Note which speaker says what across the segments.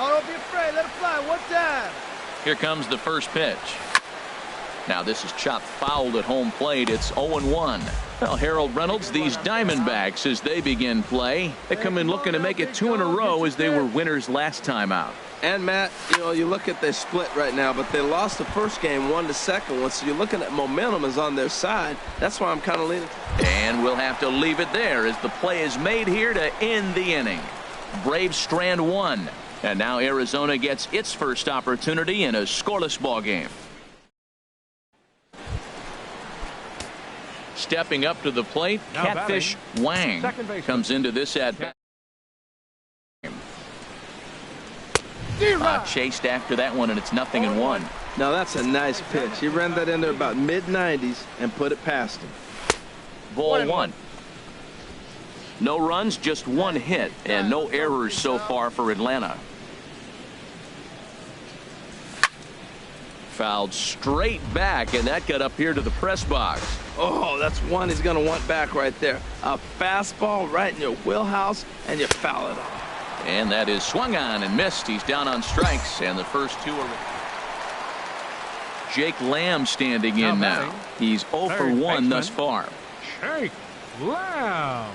Speaker 1: Oh, don't be afraid. Let it fly. One time.
Speaker 2: Here comes the first pitch. Now this is chopped foul at home plate. It's 0-1. Well, Harold Reynolds, these Diamondbacks, as they begin play, they come in looking to make it 2 in a row as they were winners last time out.
Speaker 3: And Matt, you look at their split right now, but they lost the first game, won the second one, so you're looking at momentum is on their side. That's why I'm kind of leaning.
Speaker 2: And we'll have to leave it there as the play is made here to end the inning. Braves strand 1, and now Arizona gets its first opportunity in a scoreless ball game. Stepping up to the plate,
Speaker 4: now
Speaker 2: Catfish Wang comes into this at-bat. Chased after that one, and it's 0-1.
Speaker 3: Now that's a nice pitch. He ran that in there about mid-90s and put it past him.
Speaker 2: Ball 1. No runs, just 1 hit, and no errors so far for Atlanta. Fouled straight back, and that got up here to the press box.
Speaker 3: Oh, that's one he's going to want back right there. A fastball right in your wheelhouse, and you foul it off.
Speaker 2: And that is swung on and missed. He's down on strikes, and the first 2 are. Jake Lamb standing in now. He's 0 for 1 thus far.
Speaker 4: Jake Lamb.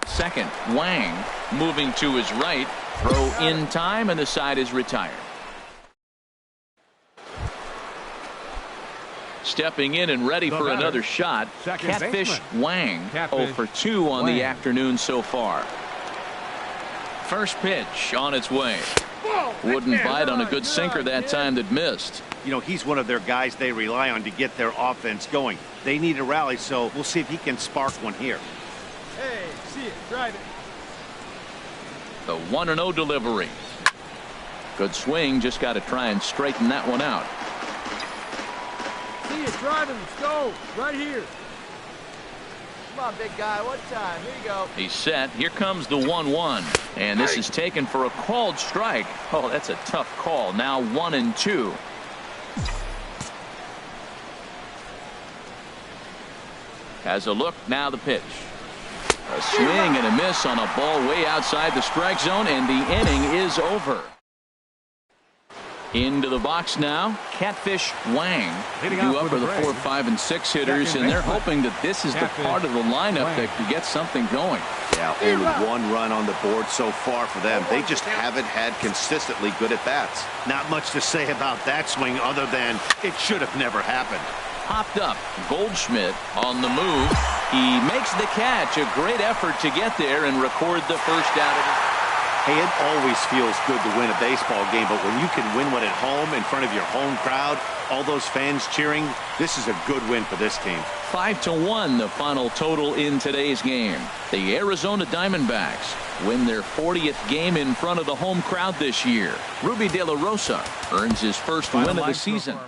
Speaker 2: Second, Wang moving to his right. Throw in time, and the side is retired. Stepping in and ready for another shot, Catfish Wang, 0 for 2 on the afternoon so far. First pitch on its way. Wouldn't bite on a good sinker that time that missed.
Speaker 5: He's one of their guys they rely on to get their offense going. They need a rally, so we'll see if he can spark one here.
Speaker 1: Hey, see it. Drive it.
Speaker 2: The 1-0 delivery. Good swing. Just got to try and straighten that one out.
Speaker 1: See it. Driving. Let's go. Right here. Come on, big guy. One time. Here you go.
Speaker 2: He's set. Here comes the 1-1. And this is taken for a called strike. Oh, that's a tough call. Now 1-2. Has a look. Now the pitch. A swing and a miss on a ball way outside the strike zone, and the inning is over. Into the box now, Catfish Wang. Due up for the 4, 5, and 6 hitters, and they're hoping that this is the part of the lineup that can get something going.
Speaker 5: Yeah, only 1 run on the board so far for them. They just haven't had consistently good at-bats. Not much to say about that swing other than it should have never happened.
Speaker 2: Popped up. Goldschmidt on the move. He makes the catch. A great effort to get there and record the first out of it.
Speaker 5: Hey, it always feels good to win a baseball game, but when you can win one at home in front of your home crowd, all those fans cheering, this is a good win for this team.
Speaker 2: 5-1 the final total in today's game. The Arizona Diamondbacks win their 40th game in front of the home crowd this year. Ruby De La Rosa earns his first win of the season.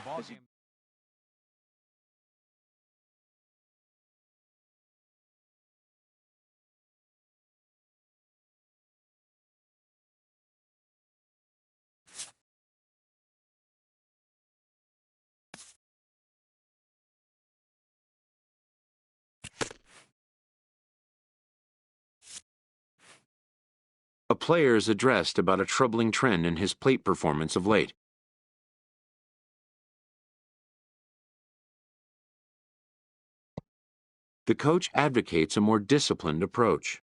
Speaker 6: A player is addressed about a troubling trend in his plate performance of late. The coach advocates a more disciplined approach.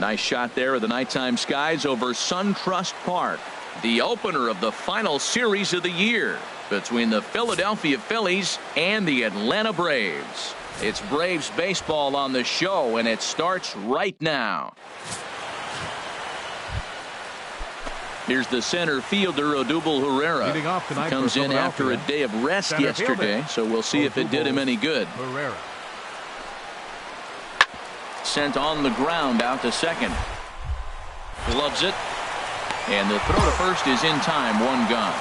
Speaker 2: Nice shot there of the nighttime skies over SunTrust Park. The opener of the final series of the year between the Philadelphia Phillies and the Atlanta Braves. It's Braves baseball on the show, and it starts right now. Here's the center fielder, Odubel Herrera.
Speaker 4: Leading off tonight
Speaker 2: He comes
Speaker 4: for
Speaker 2: in after a
Speaker 4: Philadelphia.
Speaker 2: day of rest
Speaker 4: Center
Speaker 2: yesterday,
Speaker 4: fielder,
Speaker 2: so we'll see if it did him any good.
Speaker 4: Herrera.
Speaker 2: Sent on the ground out to second. Gloves it. And the throw to first is in time. One gone.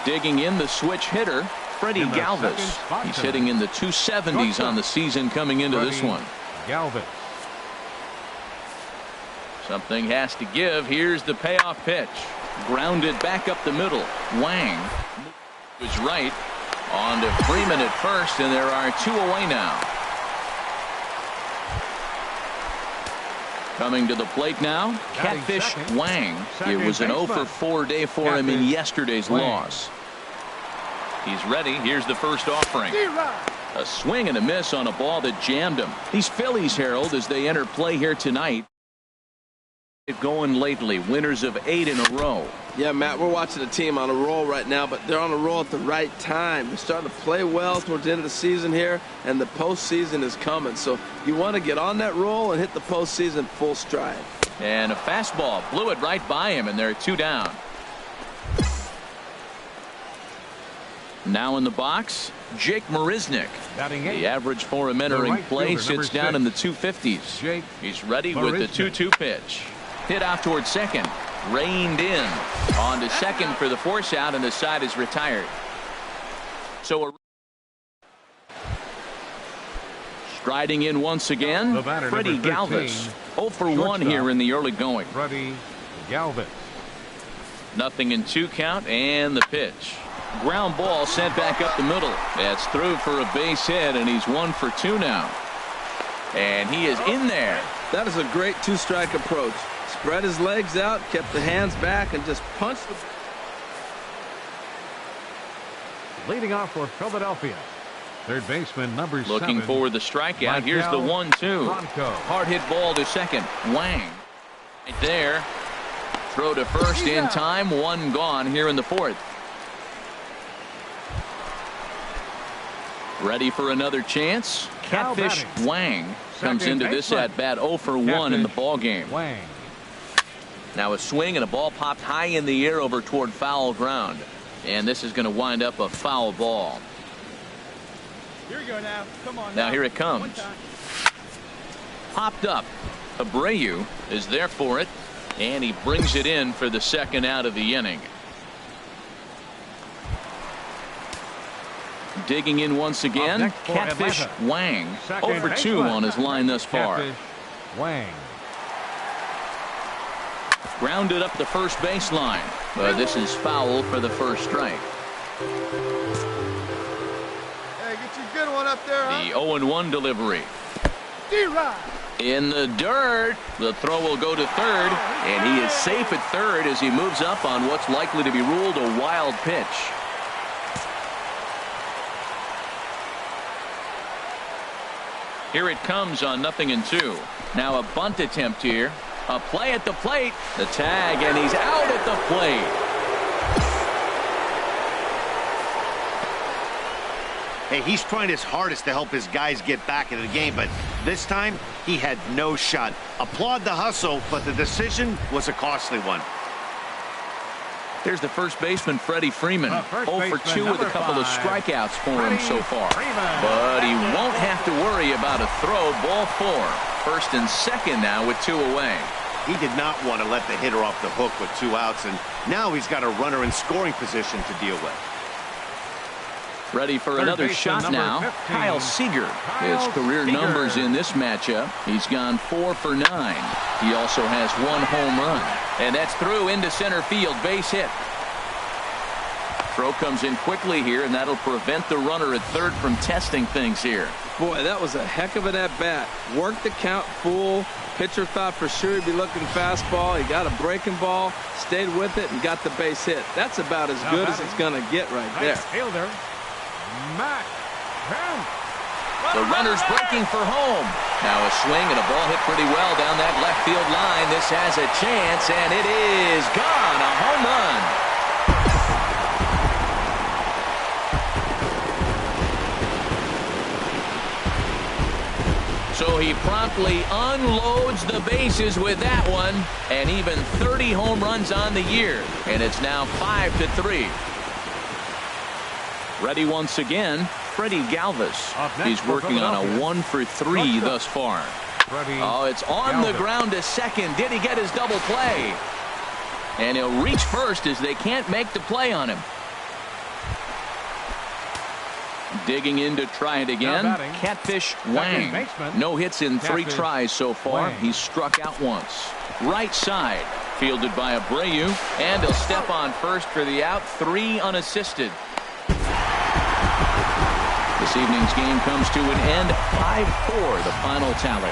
Speaker 2: Digging in the switch hitter, Freddie
Speaker 4: In the second
Speaker 2: Galvis.
Speaker 4: spot
Speaker 2: He's
Speaker 4: tonight.
Speaker 2: hitting in the 270s on the season coming into this
Speaker 4: Freddie
Speaker 2: one.
Speaker 4: Galvis.
Speaker 2: Something has to give. Here's the payoff pitch. Grounded back up the middle. Wang was right. On to Freeman at first, and there are 2 away now. Coming to the plate now,
Speaker 4: Batting
Speaker 2: Catfish
Speaker 4: second.
Speaker 2: Wang.
Speaker 4: Second
Speaker 2: It was an 0
Speaker 4: baseman.
Speaker 2: for 4 day for him in
Speaker 4: Catfish
Speaker 2: yesterday's
Speaker 4: Wang.
Speaker 2: loss. He's ready. Here's the first offering. A swing and a miss on a ball that jammed him. These Phillies, Harold, as they enter play here tonight, going lately, winners of 8 in a row.
Speaker 3: Yeah, Matt, we're watching a team on a roll right now, but they're on a roll at the right time. They're starting to play well towards the end of the season here, and the postseason is coming. So you want to get on that roll and hit the postseason full stride.
Speaker 2: And a fastball blew it right by him, and they're 2 down. Now in the box, Jake Marisnick.
Speaker 4: Batting 8.
Speaker 2: The average for him entering
Speaker 4: right
Speaker 2: play
Speaker 4: fielder,
Speaker 2: sits
Speaker 4: number
Speaker 2: down in the
Speaker 4: 6.
Speaker 2: 250s.
Speaker 4: Jake
Speaker 2: He's ready with the
Speaker 4: Marisnick.
Speaker 2: 2-2 pitch. Hit out towards second. Reined in. On to second for the force out, and the side is retired. So striding in once again,
Speaker 4: The batter,
Speaker 2: Freddie
Speaker 4: number 13,
Speaker 2: Galvis. 0 for 1
Speaker 4: shortstop.
Speaker 2: here in the early going.
Speaker 4: Freddie Galvis.
Speaker 2: Nothing in 2 count, and the pitch. Ground ball sent back up the middle. That's through for a base hit, and he's 1 for 2 now. And he is in there.
Speaker 3: That is a great 2-strike approach. Spread his legs out, kept the hands back, and just punched the...
Speaker 4: Leading off for Philadelphia. Third baseman number 7.
Speaker 2: Looking for the strikeout. Here's the
Speaker 4: Maikel
Speaker 2: 1-2.
Speaker 4: Franco.
Speaker 2: Hard hit ball to second. Wang. Right there. Throw to first in time. 1 gone here in the 4th. Ready for another chance.
Speaker 4: Now
Speaker 2: Catfish
Speaker 4: batting.
Speaker 2: Wang comes
Speaker 4: Second
Speaker 2: into this
Speaker 4: baseman.
Speaker 2: at bat 0 for 1 in the
Speaker 4: Catfish
Speaker 2: ball game.
Speaker 4: Wang.
Speaker 2: Now a swing and a ball popped high in the air over toward foul ground. And this is going to wind up a foul ball.
Speaker 1: Here we go now. Come on.
Speaker 2: Now here it
Speaker 1: One
Speaker 2: comes.
Speaker 1: time.
Speaker 2: Popped up. Abreu is there for it. And he brings it in for the second out of the inning. Digging in once again,
Speaker 4: next for
Speaker 2: Catfish
Speaker 4: Atlanta.
Speaker 2: Wang.
Speaker 4: Second
Speaker 2: 0 for 2
Speaker 4: baseman.
Speaker 2: on his line thus far.
Speaker 4: Catfish Wang.
Speaker 2: Grounded up the first baseline. But this is foul for the first strike.
Speaker 1: Hey, get you a good one up there, huh?
Speaker 2: The 0-1 delivery.
Speaker 1: D-Rod.
Speaker 2: In the dirt. The throw will go to third. And he is safe at third as he moves up on what's likely to be ruled a wild pitch. Here it comes on 0-2. Now a bunt attempt here. A play at the plate. The tag, and he's out at the plate.
Speaker 5: Hey, he's trying his hardest to help his guys get back into the game, but this time he had no shot. Applaud the hustle, but the decision was a costly one.
Speaker 2: There's the first baseman, Freddie Freeman.
Speaker 4: First
Speaker 2: 0 for
Speaker 4: baseman,
Speaker 2: 2 with a
Speaker 4: number
Speaker 2: couple of
Speaker 4: 5,
Speaker 2: strikeouts for him so far.
Speaker 4: Freeman.
Speaker 2: But he won't have to worry about a throw. Ball 4. First and second now with 2 away.
Speaker 5: He did not want to let the hitter off the hook with 2 outs, and now he's got a runner in scoring position to deal with.
Speaker 2: Ready for
Speaker 4: Third
Speaker 2: another
Speaker 4: baseman,
Speaker 2: shot
Speaker 4: number
Speaker 2: now.
Speaker 4: 15,
Speaker 2: Kyle Seager. His
Speaker 4: Kyle
Speaker 2: career
Speaker 4: Seager.
Speaker 2: numbers in this matchup. He's gone 4 for 9. He also has 1 home run. And that's through into center field. Base hit. Throw comes in quickly here, and that'll prevent the runner at third from testing things here.
Speaker 3: Boy, that was a heck of an at-bat. Worked the count full. Pitcher thought for sure he'd be looking fastball. He got a breaking ball, stayed with it, and got the base hit. That's about as
Speaker 4: Now
Speaker 3: good as
Speaker 4: batting.
Speaker 3: it's going to get right there.
Speaker 4: Nice fielder. Matt Kemp.
Speaker 2: The runner's breaking for home. Now a swing and a ball hit pretty well down that left field line. This has a chance, and it is gone. A home run. So he promptly unloads the bases with that one, and even 30 home runs on the year, and it's now 5-3. Ready once again, Freddie Galvis.
Speaker 4: Up next
Speaker 2: He's
Speaker 4: for
Speaker 2: working on a
Speaker 4: Philadelphia.
Speaker 2: 1 for 3 thus far.
Speaker 4: Freddie
Speaker 2: Oh, it's on the
Speaker 4: Galvis.
Speaker 2: ground to second. Did he get his double play? And he'll reach first as they can't make the play on him. Digging in to try it again. Catfish Wang. No hits in 3 tries so far. He's struck out once. Right side. Fielded by Abreu. And he'll step on first for the out. 3 unassisted. This evening's game comes to an end. 5-4 the final tally.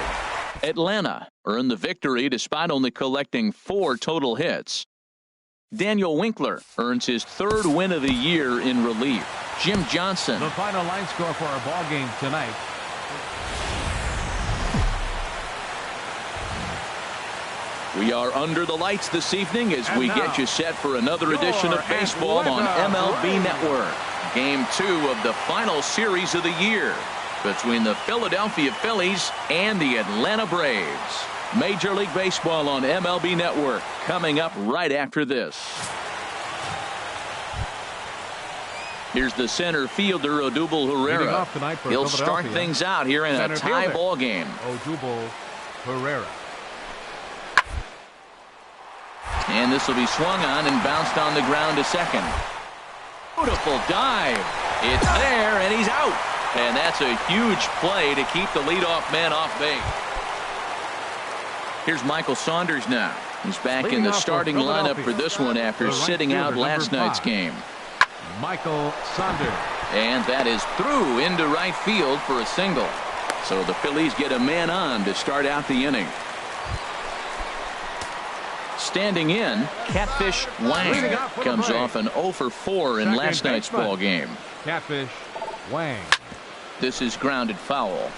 Speaker 2: Atlanta earned the victory despite only collecting 4 total hits. Daniel Winkler earns his 3rd win of the year in relief. Jim Johnson.
Speaker 4: The final line score for our ball game tonight.
Speaker 2: We are under the lights this evening as we get you set for another edition of baseball on MLB Network. Game 2 of the final series of the year between the Philadelphia Phillies and the Atlanta Braves. Major League Baseball on MLB Network coming up right after this. Here's the center fielder, Odubel Herrera. He'll start things out here in a tie ball game.
Speaker 4: Odubel Herrera.
Speaker 2: And this will be swung on and bounced on the ground to second. Beautiful dive. It's there, and he's out. And that's a huge play to keep the leadoff man off base. Here's Michael Saunders now. He's back in the starting lineup for this one after sitting out last night's game.
Speaker 4: Michael Saunders.
Speaker 2: And that is through into right field for a single. So the Phillies get a man on to start out the inning. Standing in, Catfish Wang comes off an 0 for 4 in last night's ball game.
Speaker 4: Catfish Wang.
Speaker 2: This is grounded foul.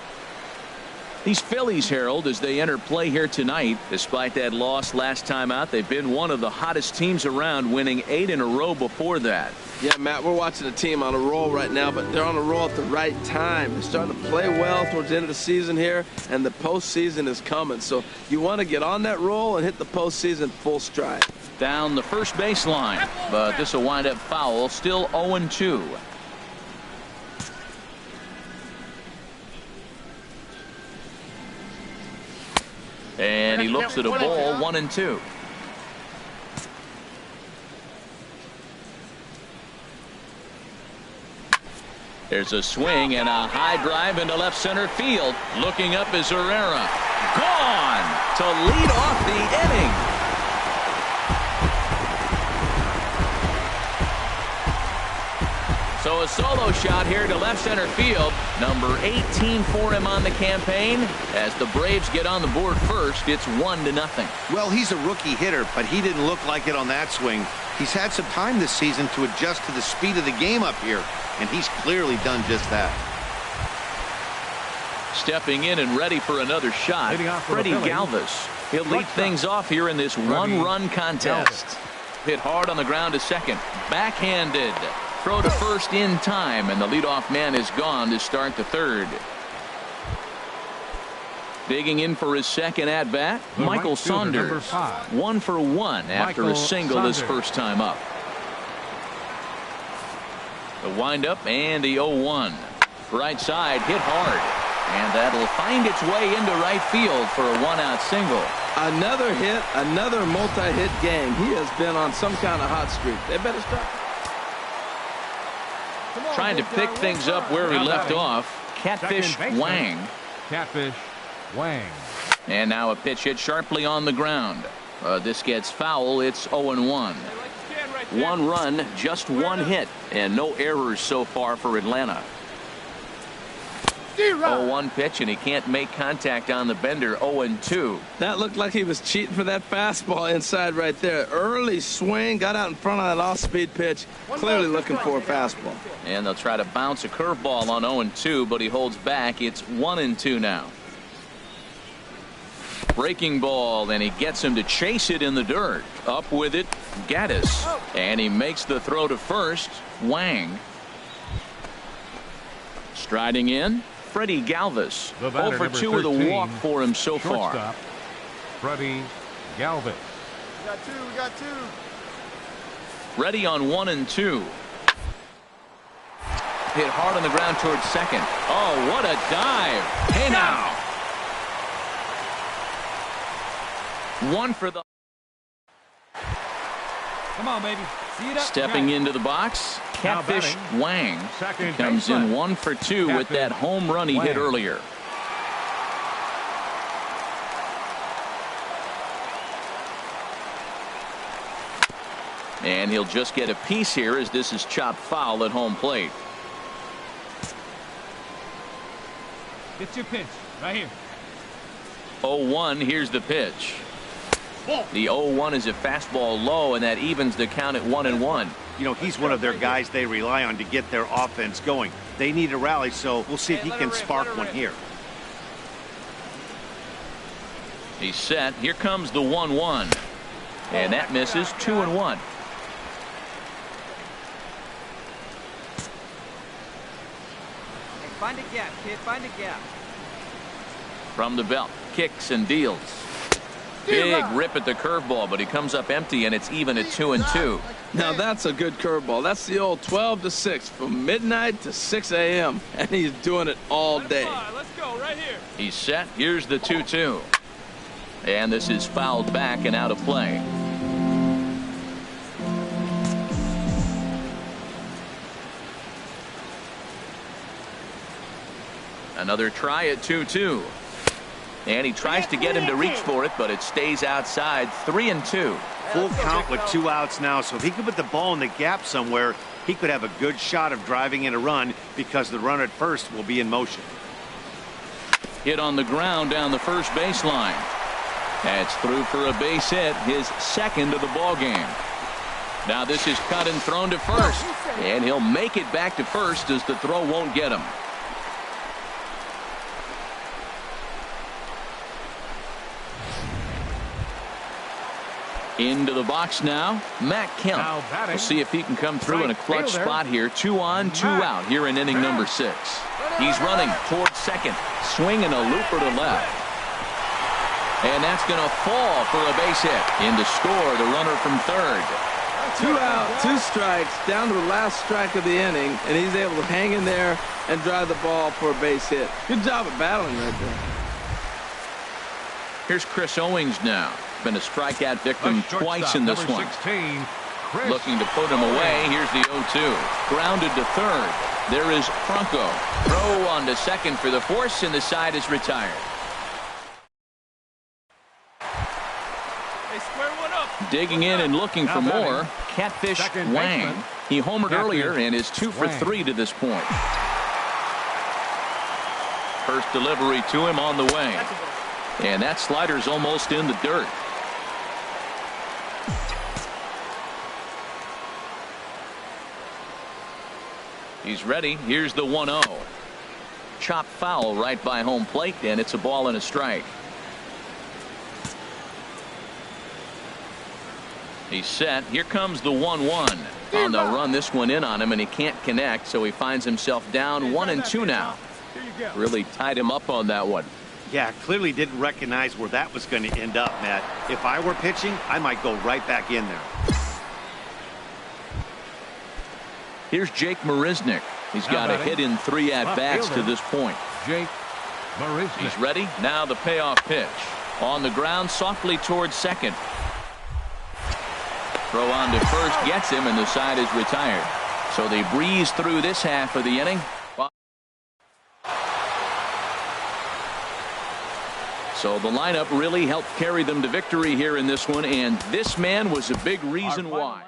Speaker 2: These Phillies, Harold, as they enter play here tonight, despite that loss last time out, they've been one of the hottest teams around, winning 8 in a row before that.
Speaker 3: Yeah, Matt, we're watching a team on a roll right now, but they're on a roll at the right time. They're starting to play well towards the end of the season here, and the postseason is coming. So you want to get on that roll and hit the postseason full stride.
Speaker 2: Down the first baseline, but this will wind up foul. Still 0-2. And he looks at a ball, 1-2. There's a swing and a high drive into left center field. Looking up is Herrera. Gone to lead off the inning. So a solo shot here to left center field. Number 18 for him on the campaign. As the Braves get on the board first, it's 1-0.
Speaker 5: Well, he's a rookie hitter, but he didn't look like it on that swing. He's had some time this season to adjust to the speed of the game up here, and he's clearly done just that.
Speaker 2: Stepping in and ready for another shot, Freddie Galvis. He'll lead things off here in this one-run contest. Hit hard on the ground to second. Backhanded. Throw to first in time, and the leadoff man is gone to start the third. Digging in for his second at-bat, Michael Saunders. 1 for 1 after a single his first time up. The windup and the 0-1. Right side hit hard. And that'll find its way into right field for a 1-out single.
Speaker 3: Another hit, another multi-hit game. He has been on some kind of hot streak. They better stop.
Speaker 2: Trying to pick things up where we left off. Catfish Wang.
Speaker 4: Catfish Wang.
Speaker 2: And now a pitch hit sharply on the ground. This gets foul. It's 0-1. 1 run, just 1 hit, and no errors so far for Atlanta. 0-1 pitch, and he can't make contact on the bender. 0-2.
Speaker 3: That looked like he was cheating for that fastball inside right there. Early swing, got out in front of that off-speed pitch. Clearly looking for a fastball.
Speaker 2: And they'll try to bounce a curveball on 0-2, but he holds back. It's 1-2 now. Breaking ball, and he gets him to chase it in the dirt. Up with it, Gaddis. And he makes the throw to first. Wang. Striding in, Freddie Galvis. 0 for 2 with a walk for him so far.
Speaker 4: Freddie Galvis.
Speaker 1: We got two.
Speaker 2: Ready on 1-2. Hit hard on the ground towards second. Oh, what a dive. Hey now. 1 for the.
Speaker 1: Come on, baby.
Speaker 2: Stepping into the box, Catfish Wang comes in 1 for 2 with that home run he hit earlier. And he'll just get a piece here as this is chopped foul at home plate.
Speaker 7: Get your pitch right here.
Speaker 2: 0-1, here's the pitch. The 0-1 is a fastball low, and that evens the count at 1-1.
Speaker 5: You know, he's one of their guys they rely on to get their offense going. They need a rally, so we'll see if he can spark one here.
Speaker 2: He's set. Here comes the 1-1. And that misses. 2-1.
Speaker 1: Find a gap, kid. Find a gap.
Speaker 2: From the belt, kicks and deals. Big rip at the curveball, but he comes up empty, and it's even at 2-2.
Speaker 3: Now that's a good curveball. That's the old 12 to 6 from midnight to 6 a.m. and he's doing it all day.
Speaker 7: Let's go right here.
Speaker 2: He's set. Here's the 2-2. And this is fouled back and out of play. Another try at 2-2. And he tries to get him to reach for it, but it stays outside. 3-2.
Speaker 5: Full count with 2 outs now, so if he could put the ball in the gap somewhere, he could have a good shot of driving in a run because the runner at first will be in motion.
Speaker 2: Hit on the ground down the first baseline. That's through for a base hit, his second of the ball game. Now this is cut and thrown to first, and he'll make it back to first as the throw won't get him. Into the box now, Matt Kemp. We'll see if he can come through in a clutch spot here. 2 on, 2 out here in inning number 6. He's running towards second, swinging a looper to left. And that's going to fall for a base hit. In to score, the runner from third.
Speaker 3: 2 out, 2 strikes, down to the last strike of the inning, and he's able to hang in there and drive the ball for a base hit. Good job of battling right there.
Speaker 2: Here's Chris Owings now. Been a strikeout victim twice in this one.
Speaker 4: 16,
Speaker 2: looking to put him away. Here's the 0-2. Grounded to third. There is Franco. Throw on to second for the force, and the side is retired.
Speaker 7: Hey, square one up.
Speaker 2: Digging in and looking for more. Catfish Wang. He homered earlier and is 2 for 3 to this point. First delivery to him on the way. And that slider's almost in the dirt. He's ready. Here's the 1-0. Chop foul right by home plate, and it's a ball and a strike. He's set. Here comes the 1-1. On the run, this one in on him, and he can't connect, so he finds himself down 1-2 now. Really tied him up on that one.
Speaker 5: Yeah, clearly didn't recognize where that was going to end up, Matt. If I were pitching, I might go right back in there.
Speaker 2: Here's Jake Marisnick. He's got a hit in 3 at-bats to this point.
Speaker 4: Jake Marisnick.
Speaker 2: He's ready. Now the payoff pitch. On the ground, softly towards second. Throw on to first gets him, and the side is retired. So they breeze through this half of the inning. So the lineup really helped carry them to victory here in this one, and this man was a big reason why.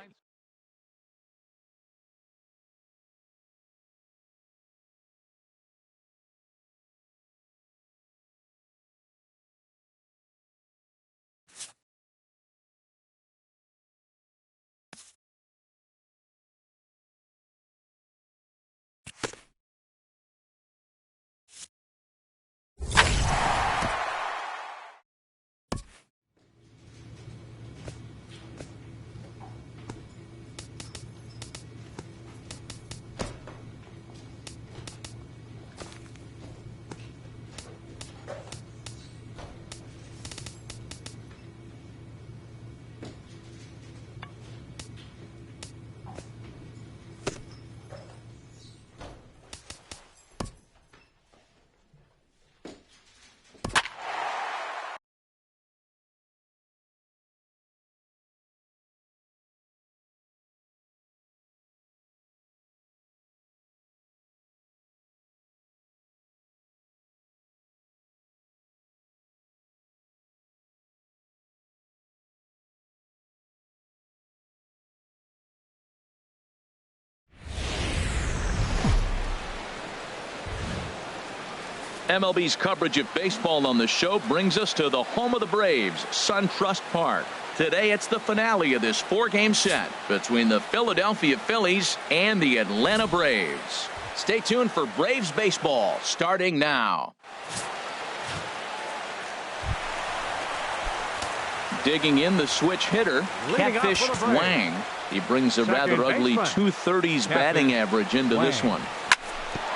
Speaker 2: MLB's coverage of baseball on the show brings us to the home of the Braves, SunTrust Park. Today it's the finale of this 4-game set between the Philadelphia Phillies and the Atlanta Braves. Stay tuned for Braves baseball starting now. Digging in the switch hitter, Catfish Wang. He brings a rather ugly 230s batting average into this one.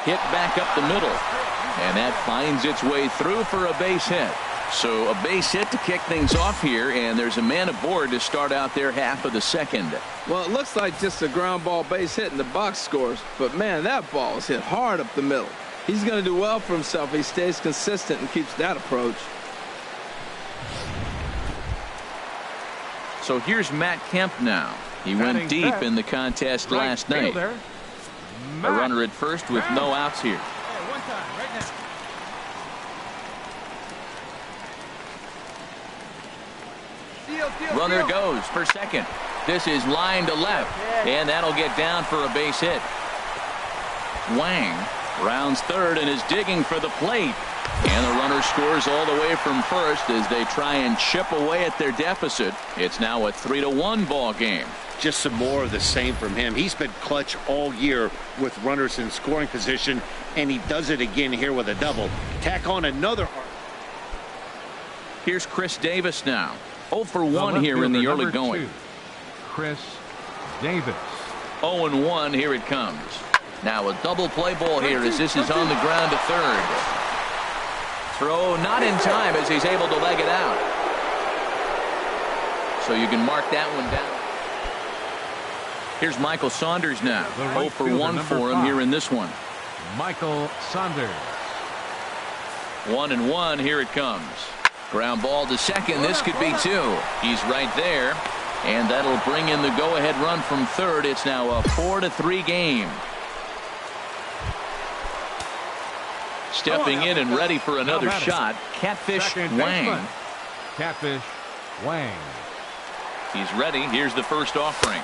Speaker 2: Hit back up the middle, and that finds its way through for a base hit. So a base hit to kick things off here, and there's a man aboard to start out their half of the second.
Speaker 3: Well, it looks like just a ground ball base hit in the box scores, but man, that ball is hit hard up the middle. He's going to do well for himself if he stays consistent and keeps that approach.
Speaker 2: So here's Matt Kemp now. He went deep in the contest last night. A runner at first with no outs here.
Speaker 7: One time, right now.
Speaker 2: Runner goes for second. This is line to left, and that'll get down for a base hit. Wang rounds third and is digging for the plate. And the runner scores all the way from first as they try and chip away at their deficit. It's now a 3-1 ball game.
Speaker 5: Just some more of the same from him. He's been clutch all year with runners in scoring position, and he does it again here with a double. Tack on another.
Speaker 2: Here's Chris Davis now. 0 for 1 here in the early going.
Speaker 4: Chris Davis.
Speaker 2: 0-1, here it comes. Now a double play ball here as this is on the ground to third. Throw not in time as he's able to leg it out. So you can mark that one down. Here's Michael Saunders now. 0 for 1 for him here in this one.
Speaker 4: Michael Saunders.
Speaker 2: 1-1, here it comes. Ground ball to second. This could be 2. He's right there. And that'll bring in the go-ahead run from third. It's now a 4-3 game. Stepping in and ready for another shot, Catfish Wang.
Speaker 4: Catfish Wang.
Speaker 2: He's ready. Here's the first offering.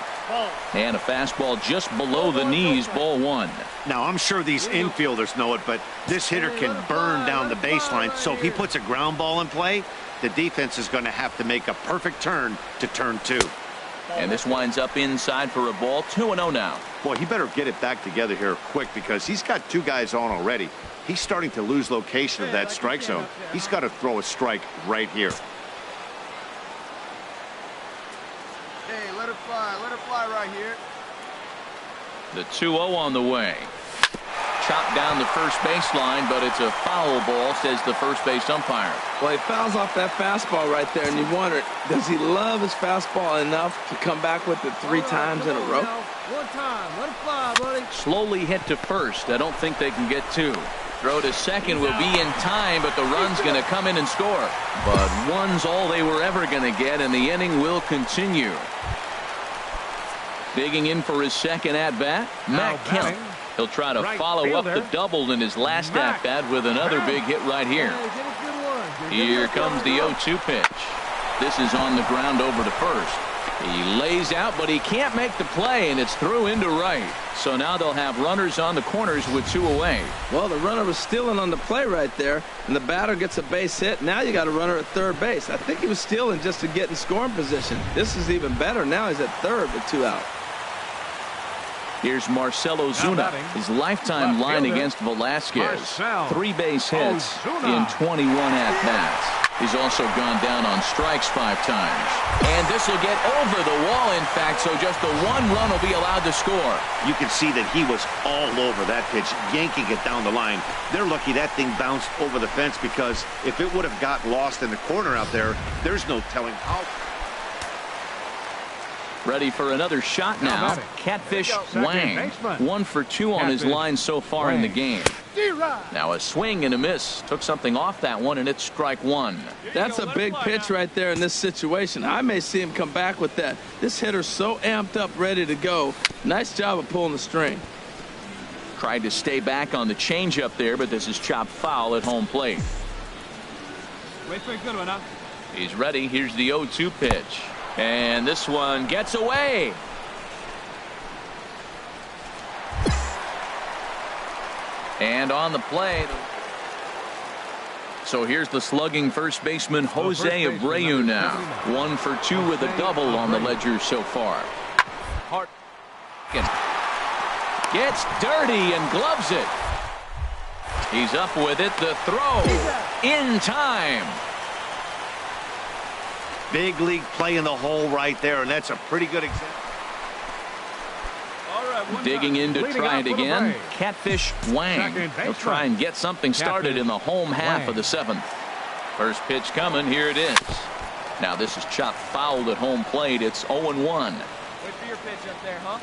Speaker 2: And a fastball just below the knees, ball 1.
Speaker 5: Now, I'm sure these infielders know it, but this hitter can burn down the baseline. So if he puts a ground ball in play, the defense is going to have to make a perfect turn to turn 2.
Speaker 2: And this winds up inside for a ball. 2-0 now.
Speaker 5: Boy, he better get it back together here quick because he's got 2 guys on already. He's starting to lose location of that strike zone. He's got to throw a strike right here.
Speaker 1: Hey, let her fly right here.
Speaker 2: The 2-0 on the way. Chopped down the first baseline, but it's a foul ball, says the first base umpire.
Speaker 3: Well, he fouls off that fastball right there, and you wonder, does he love his fastball enough to come back with it 3 times in a row?
Speaker 1: One time, let it fly, buddy.
Speaker 2: Slowly hit to first. I don't think they can get 2. Throw to second will be in time, but the run's going to come in and score. But 1's all they were ever going to get, and the inning will continue. Digging in for his second at-bat, Matt Kemp. He'll try to follow up the double in his last at-bat with another big hit right here. Here comes the 0-2 pitch. This is on the ground over to first. He lays out, but he can't make the play, and it's through into right. So now they'll have runners on the corners with 2 away.
Speaker 3: Well, the runner was stealing on the play right there, and the batter gets a base hit. Now you got a runner at third base. I think he was stealing just to get in scoring position. This is even better. Now he's at third with 2 out.
Speaker 2: Here's Marcell Ozuna, his lifetime line against Velasquez. 3 base hits in 21 at-bats. He's also gone down on strikes 5 times. And this will get over the wall, in fact, so just the 1 run will be allowed to score.
Speaker 5: You can see that he was all over that pitch, yanking it down the line. They're lucky that thing bounced over the fence because if it would have got lost in the corner out there, there's no telling how.
Speaker 2: Ready for another shot now. Catfish Wang. 1 for 2 on his line so far in the game. Now a swing and a miss. Took something off that one, and it's strike 1.
Speaker 3: That's a big pitch right there in this situation. I may see him come back with that. This hitter's so amped up, ready to go. Nice job of pulling the string.
Speaker 2: Tried to stay back on the changeup there, but this is chopped foul at home plate.
Speaker 7: Wait for a good one, huh?
Speaker 2: He's ready. Here's the 0-2 pitch. And this one gets away. And on the play, So here's the slugging first baseman Jose Abreu now. 1 for 2 with a double on the ledger so far. Hart gets dirty and gloves it. He's up with it. The throw in time.
Speaker 5: Big league play in the hole right there, and that's a pretty good example.
Speaker 2: Digging in to try it again. Catfish Wang. He'll try and get something started in the home half of the 7th. First pitch coming. Here it is. Now this is chopped fouled at home plate. It's 0-1.
Speaker 1: Wait for your pitch up there, huh?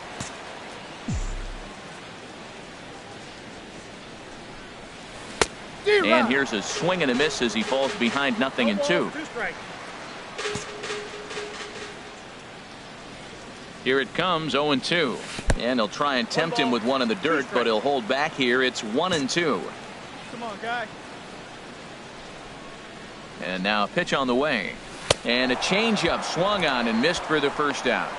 Speaker 2: And here's a swing and a miss as he falls behind 0-2. Here it comes, 0-2. And he'll try and tempt him with one in the dirt, but he'll hold back here. It's 1-2.
Speaker 1: Come on, guy.
Speaker 2: And now a pitch on the way. And a changeup swung on and missed for the first out.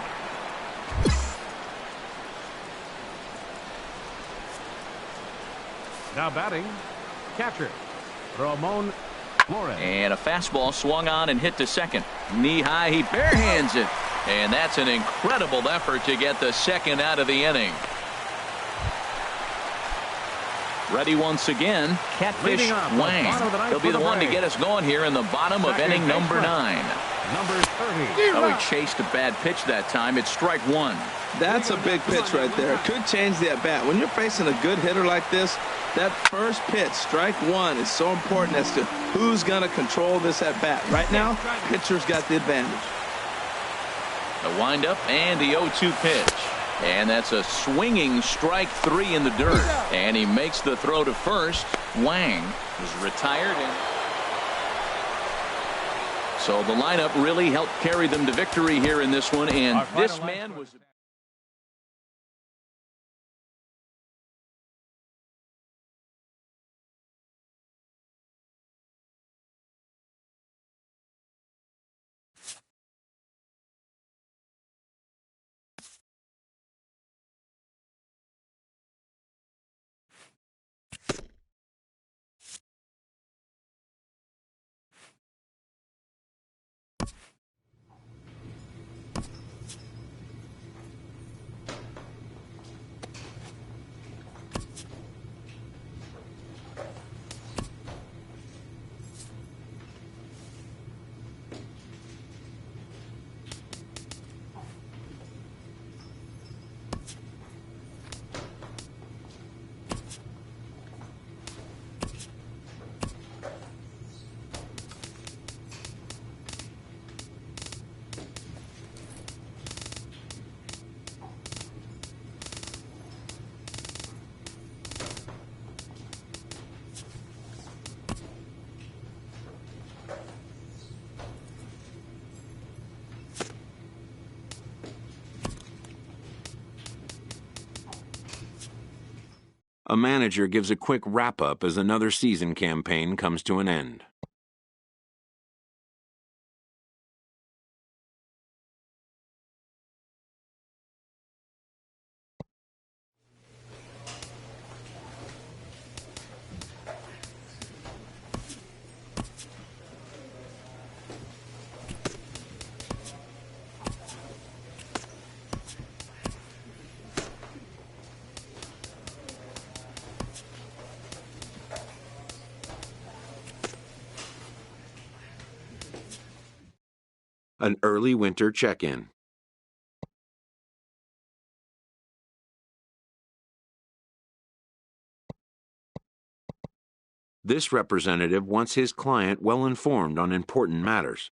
Speaker 4: Now batting, catcher, Ramon Flores.
Speaker 2: And a fastball swung on and hit to second. Knee high, he barehands it. And that's an incredible effort to get the second out of the inning. Ready once again, Catfish Wang. He'll be the one to get us going here in the bottom of inning number 9.
Speaker 4: Number 30.
Speaker 2: Oh, he chased a bad pitch that time. It's strike 1.
Speaker 3: That's a big pitch right there. It could change the at-bat. When you're facing a good hitter like this, that first pitch, strike 1, is so important as to who's going to control this at-bat. Right now, pitcher's got the advantage.
Speaker 2: The windup and the 0-2 pitch. And that's a swinging strike 3 in the dirt. And he makes the throw to first. Wang is retired. So the lineup really helped carry them to victory here in this one. And this man was...
Speaker 6: A manager gives a quick wrap-up as another season campaign comes to an end. An early winter check-in. This representative wants his client well informed on important matters.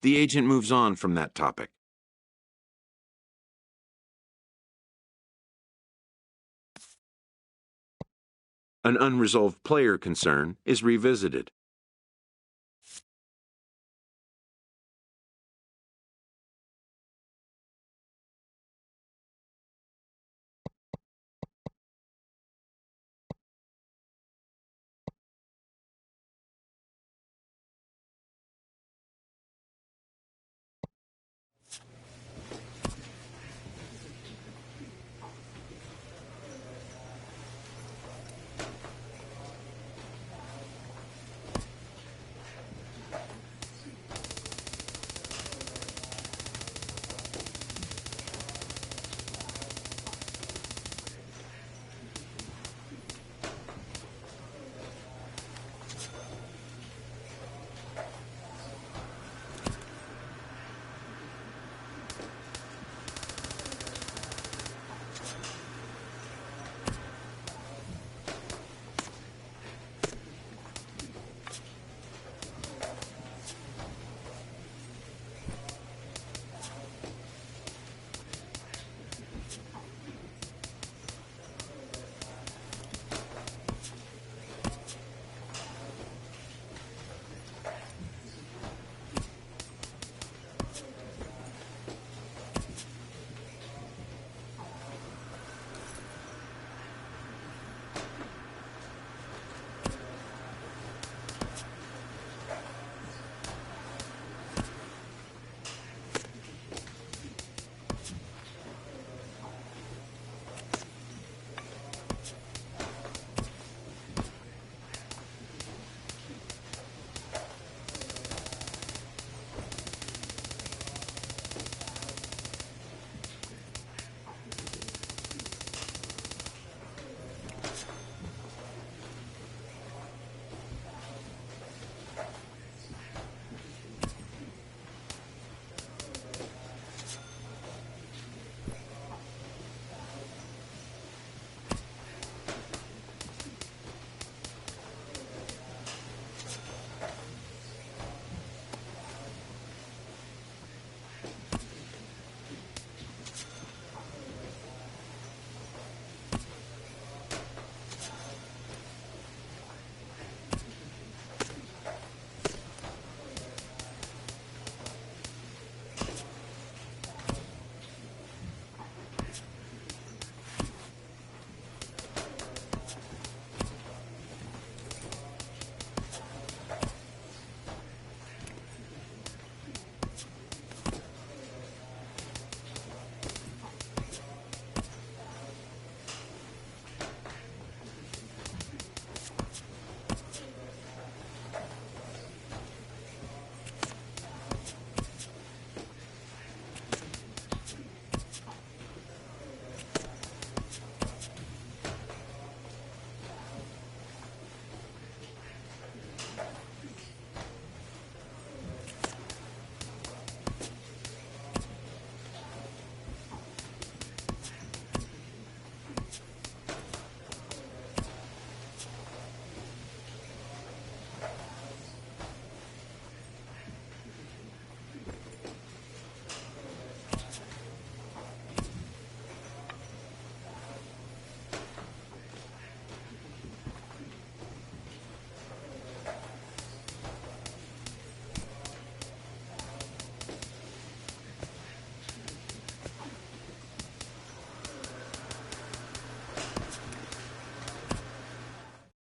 Speaker 6: The agent moves on from that topic. An unresolved player concern is revisited.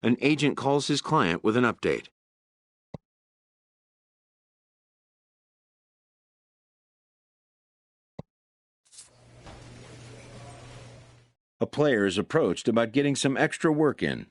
Speaker 6: An agent calls his client with an update. A player is approached about getting some extra work in.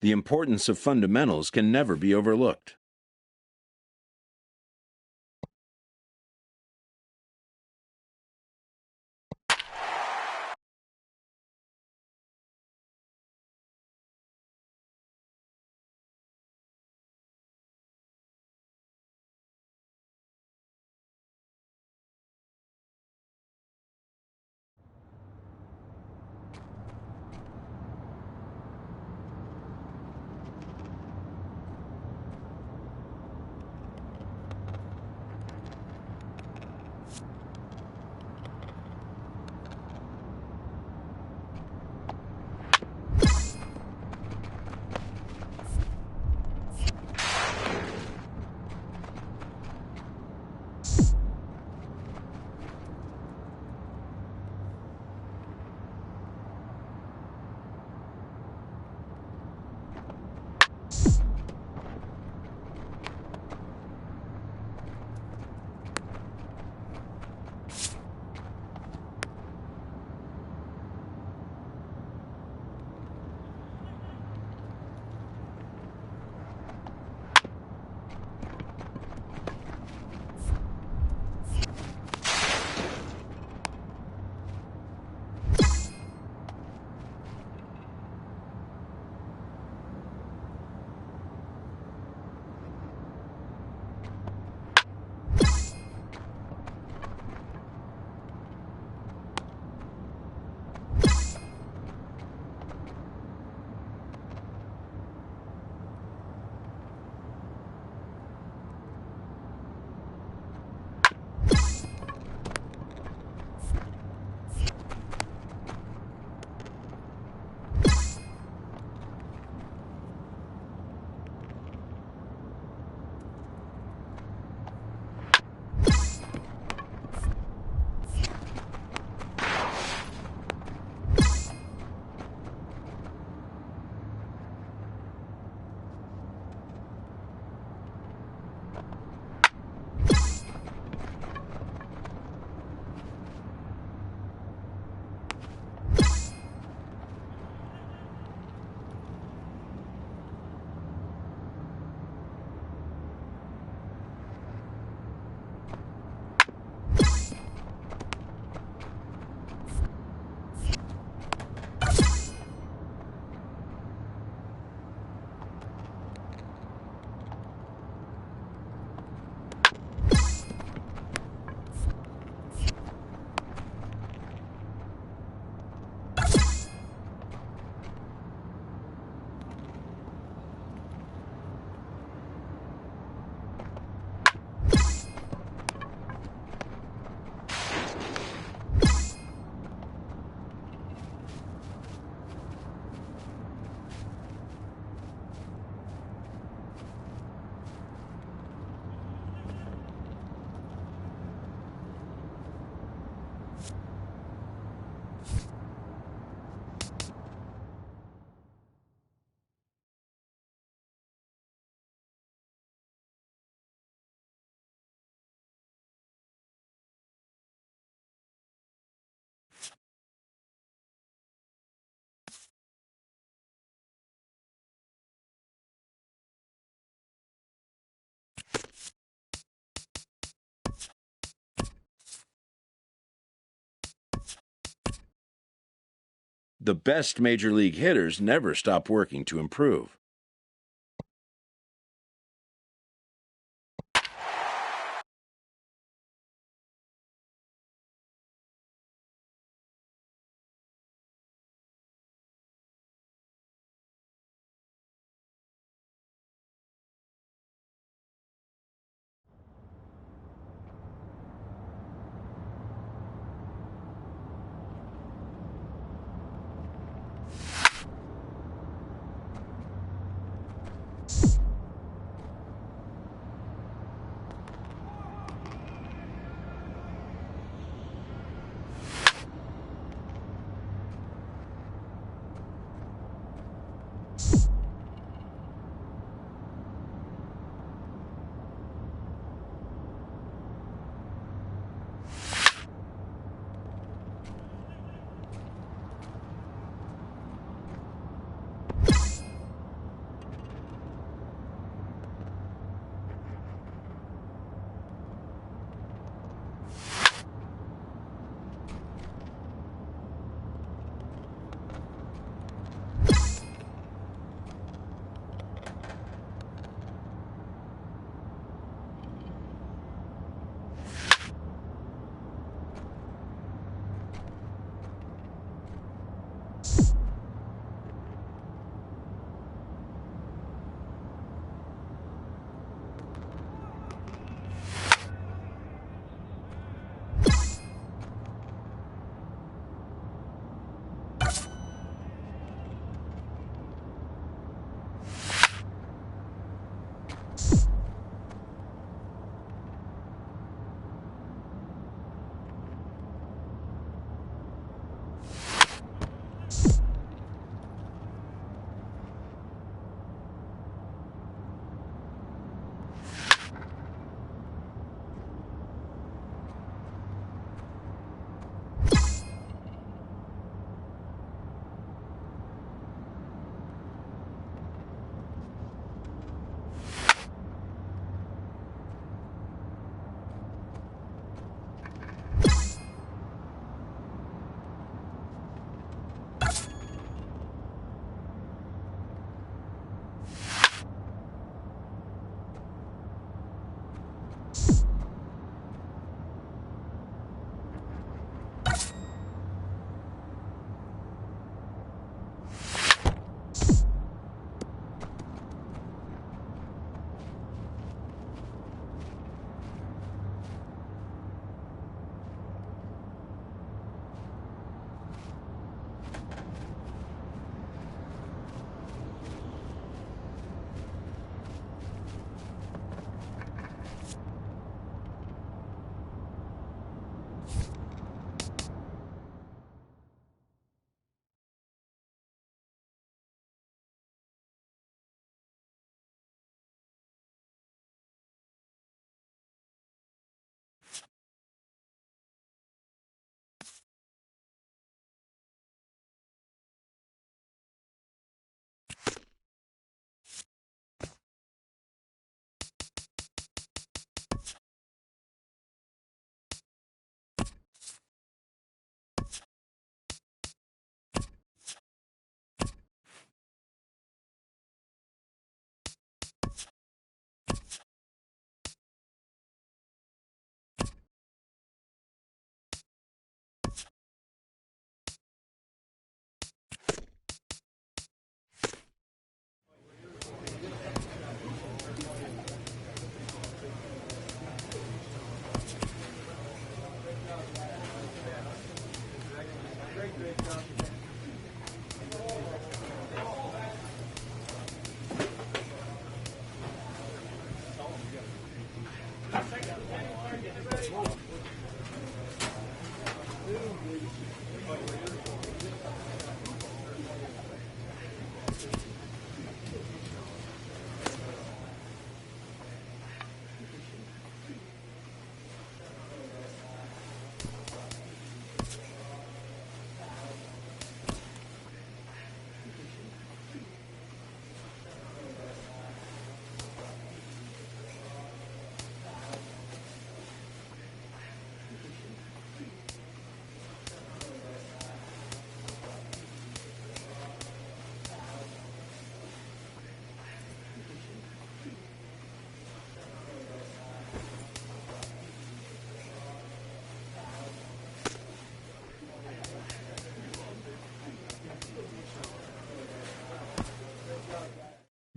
Speaker 6: The importance of fundamentals can never be overlooked. The best major league hitters never stop working to improve.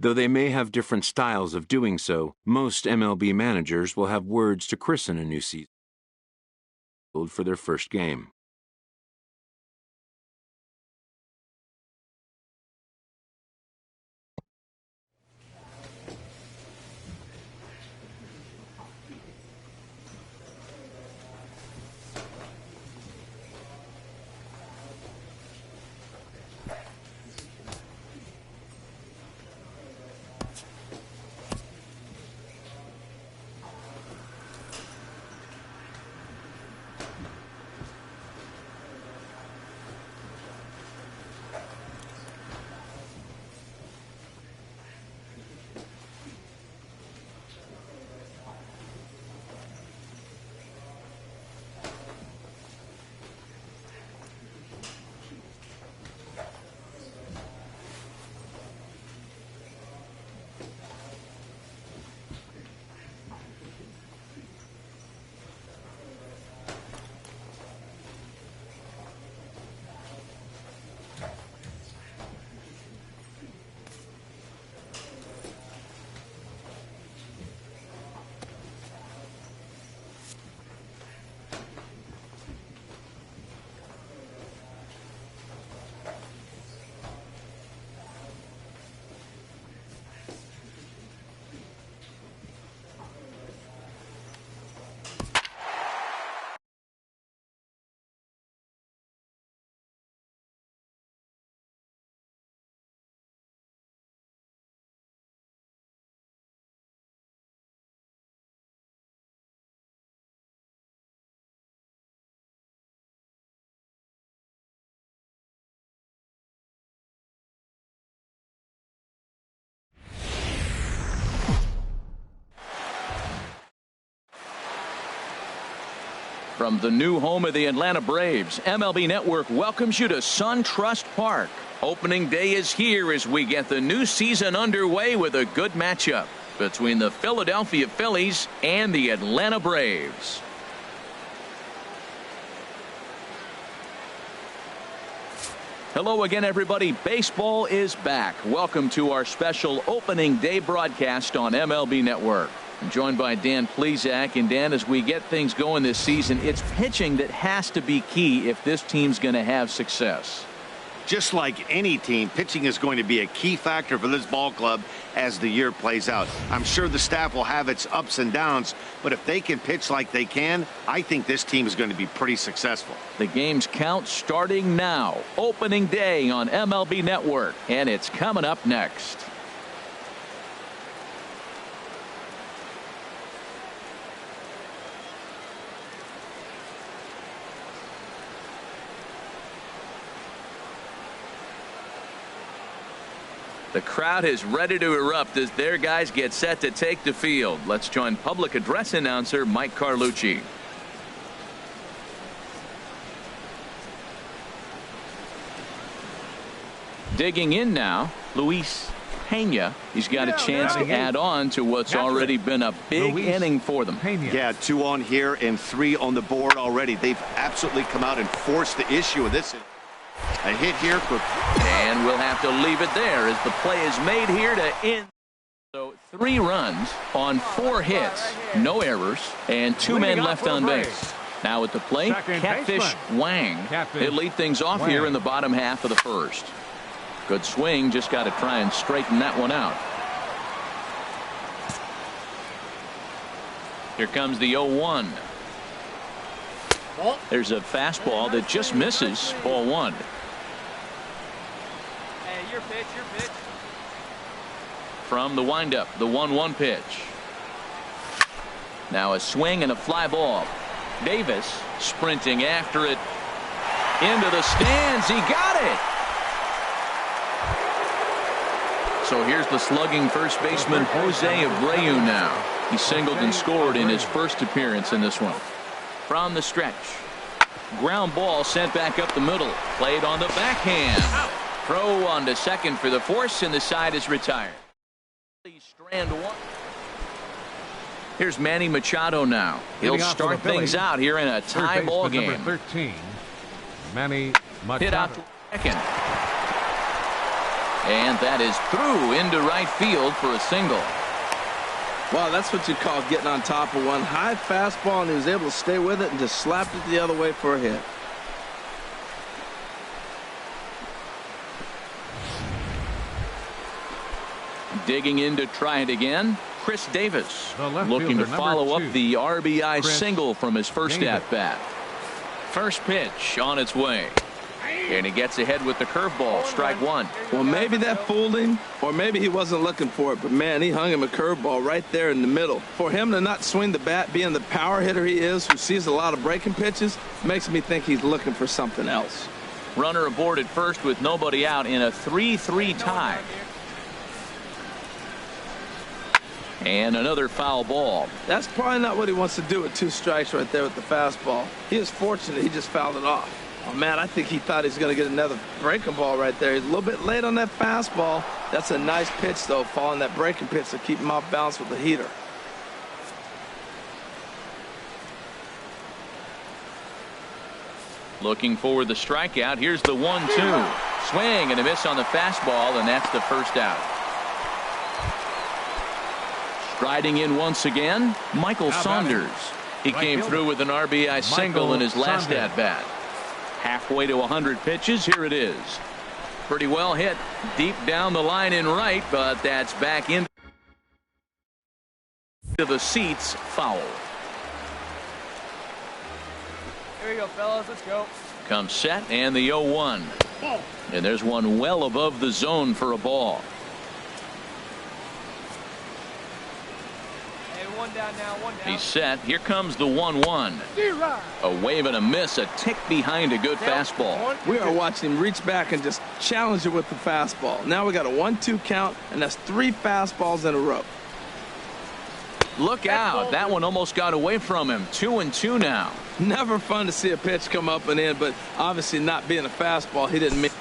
Speaker 6: Though they may have different styles of doing so, most MLB managers will have words to christen a new season for their first game.
Speaker 2: From the new home of the Atlanta Braves, MLB Network welcomes you to SunTrust Park. Opening day is here as we get the new season underway with a good matchup between the Philadelphia Phillies and the Atlanta Braves. Hello again, everybody. Baseball is back. Welcome to our special opening day broadcast on MLB Network. I'm joined by Dan Plesac. And Dan, as we get things going this season, it's pitching that has to be key if this team's going to have success.
Speaker 5: Just like any team, pitching is going to be a key factor for this ball club as the year plays out. I'm sure the staff will have its ups and downs, but if they can pitch like they can, I think this team is going to be pretty successful.
Speaker 2: The game's count starting now. Opening day on MLB Network, and it's coming up next. The crowd is ready to erupt as their guys get set to take the field. Let's join public address announcer Mike Carlucci. Digging in now, Luis Pena. He's got a chance to add on to what's already been a big inning for them.
Speaker 5: Yeah, 2 on here and 3 on the board already. They've absolutely come out and forced the issue of this. A hit here for...
Speaker 2: And we'll have to leave it there as the play is made here to end. So 3 runs on 4 hits, no errors, and 2 men left on base. Now at the plate, Catfish Wang. He'll lead things off here in the bottom half of the first. Good swing, just got to try and straighten that one out. Here comes the 0-1. There's a fastball that just misses, ball 1.
Speaker 1: Hey, your pitch, your pitch.
Speaker 2: From the windup, the 1-1 pitch. Now a swing and a fly ball. Davis sprinting after it into the stands. He got it. So here's the slugging first baseman Jose Abreu now. He singled and scored in his first appearance in this one. From the stretch. Ground ball sent back up the middle. Played on the backhand. Throw on to second for the force, and the side is retired. Strand 1. Here's Manny Machado now. He'll start things out here in a tie ball game.
Speaker 4: Number 13, Manny Machado.
Speaker 2: Hit out to second. And that is through into right field for a single.
Speaker 3: Wow, that's what you call getting on top of one. High fastball, and he was able to stay with it and just slapped it the other way for a hit.
Speaker 2: Digging in to try it again, Chris Davis, looking to
Speaker 4: fielder,
Speaker 2: follow
Speaker 4: number
Speaker 2: up
Speaker 4: 2,
Speaker 2: the RBI
Speaker 4: Chris
Speaker 2: single from his first
Speaker 4: Davis.
Speaker 2: at-bat. First pitch on its way. And he gets ahead with the curveball, strike one.
Speaker 3: Well, maybe that fooled him, or maybe he wasn't looking for it, but man, he hung him a curveball right there in the middle. For him to not swing the bat, being the power hitter he is, who sees a lot of breaking pitches, makes me think he's looking for something else.
Speaker 2: Runner aboard at first with nobody out in a 3-3 tie. And another foul ball.
Speaker 3: That's probably not what he wants to do with 2 strikes right there with the fastball. He is fortunate he just fouled it off. Oh, man, I think he thought he was going to get another breaking ball right there. He's a little bit late on that fastball. That's a nice pitch, though, following that breaking pitch to keep him off balance with the heater.
Speaker 2: Looking for the strikeout. Here's the 1-2. Swing and a miss on the fastball, and that's the first out. Striding in once again, Michael Saunders. He came through with an RBI single in his last at-bat. Halfway to 100 pitches, here it is. Pretty well hit deep down the line in right, but that's back into the seats, foul.
Speaker 1: Here you go, fellas. Let's go.
Speaker 2: Comes set and the 0-1. And there's one well above the zone for a ball.
Speaker 1: One down now, one down.
Speaker 2: He's set. Here comes the 1-1. A wave and a miss, a tick behind a good fastball.
Speaker 3: We are watching him reach back and just challenge it with the fastball. Now we got a 1-2 count, and that's 3 fastballs in a row.
Speaker 2: Look out. That one almost got away from him. 2-2 now.
Speaker 3: Never fun to see a pitch come up and in, but obviously not being a fastball, he didn't mean.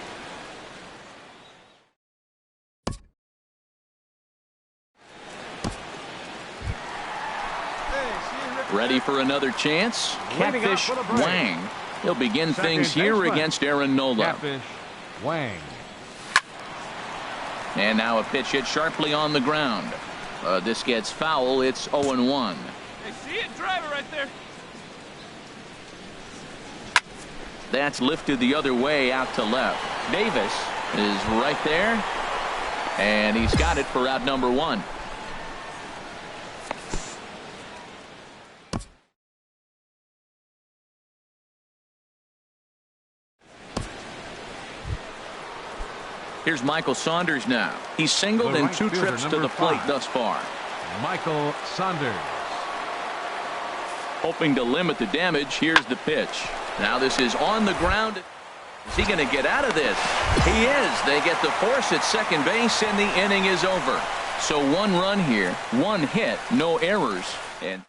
Speaker 2: Ready for another chance? Catfish Wang. He'll begin things here against Aaron Nola.
Speaker 4: Catfish Wang.
Speaker 2: And now a pitch hit sharply on the ground. This gets foul. It's 0-1.
Speaker 7: Hey, see it? Driver right there.
Speaker 2: That's lifted the other way out to left. Davis is right there. And he's got it for out number 1. Here's Michael Saunders now. He's singled in 2 trips to the plate thus far.
Speaker 4: Michael Saunders.
Speaker 2: Hoping to limit the damage. Here's the pitch. Now this is on the ground. Is he going to get out of this? He is. They get the force at second base, and the inning is over. So 1 run here, 1 hit, no errors. And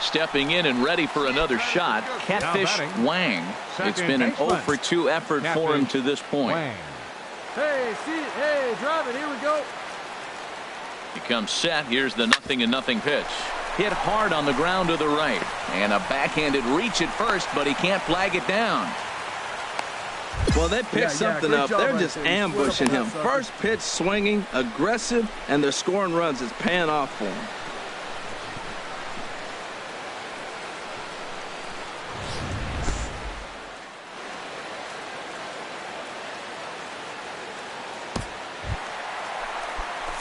Speaker 2: stepping in and ready for another shot, Catfish Wang. It's been an 0 for 2 effort for him to this point.
Speaker 1: Hey, drive it. Here we go.
Speaker 2: He comes set. Here's the 0-0 pitch. Hit hard on the ground to the right. And a backhanded reach at first, but he can't flag it down.
Speaker 3: Well, they picked something up. They're just ambushing him. First pitch swinging, aggressive, and they're scoring runs. It's paying off for him.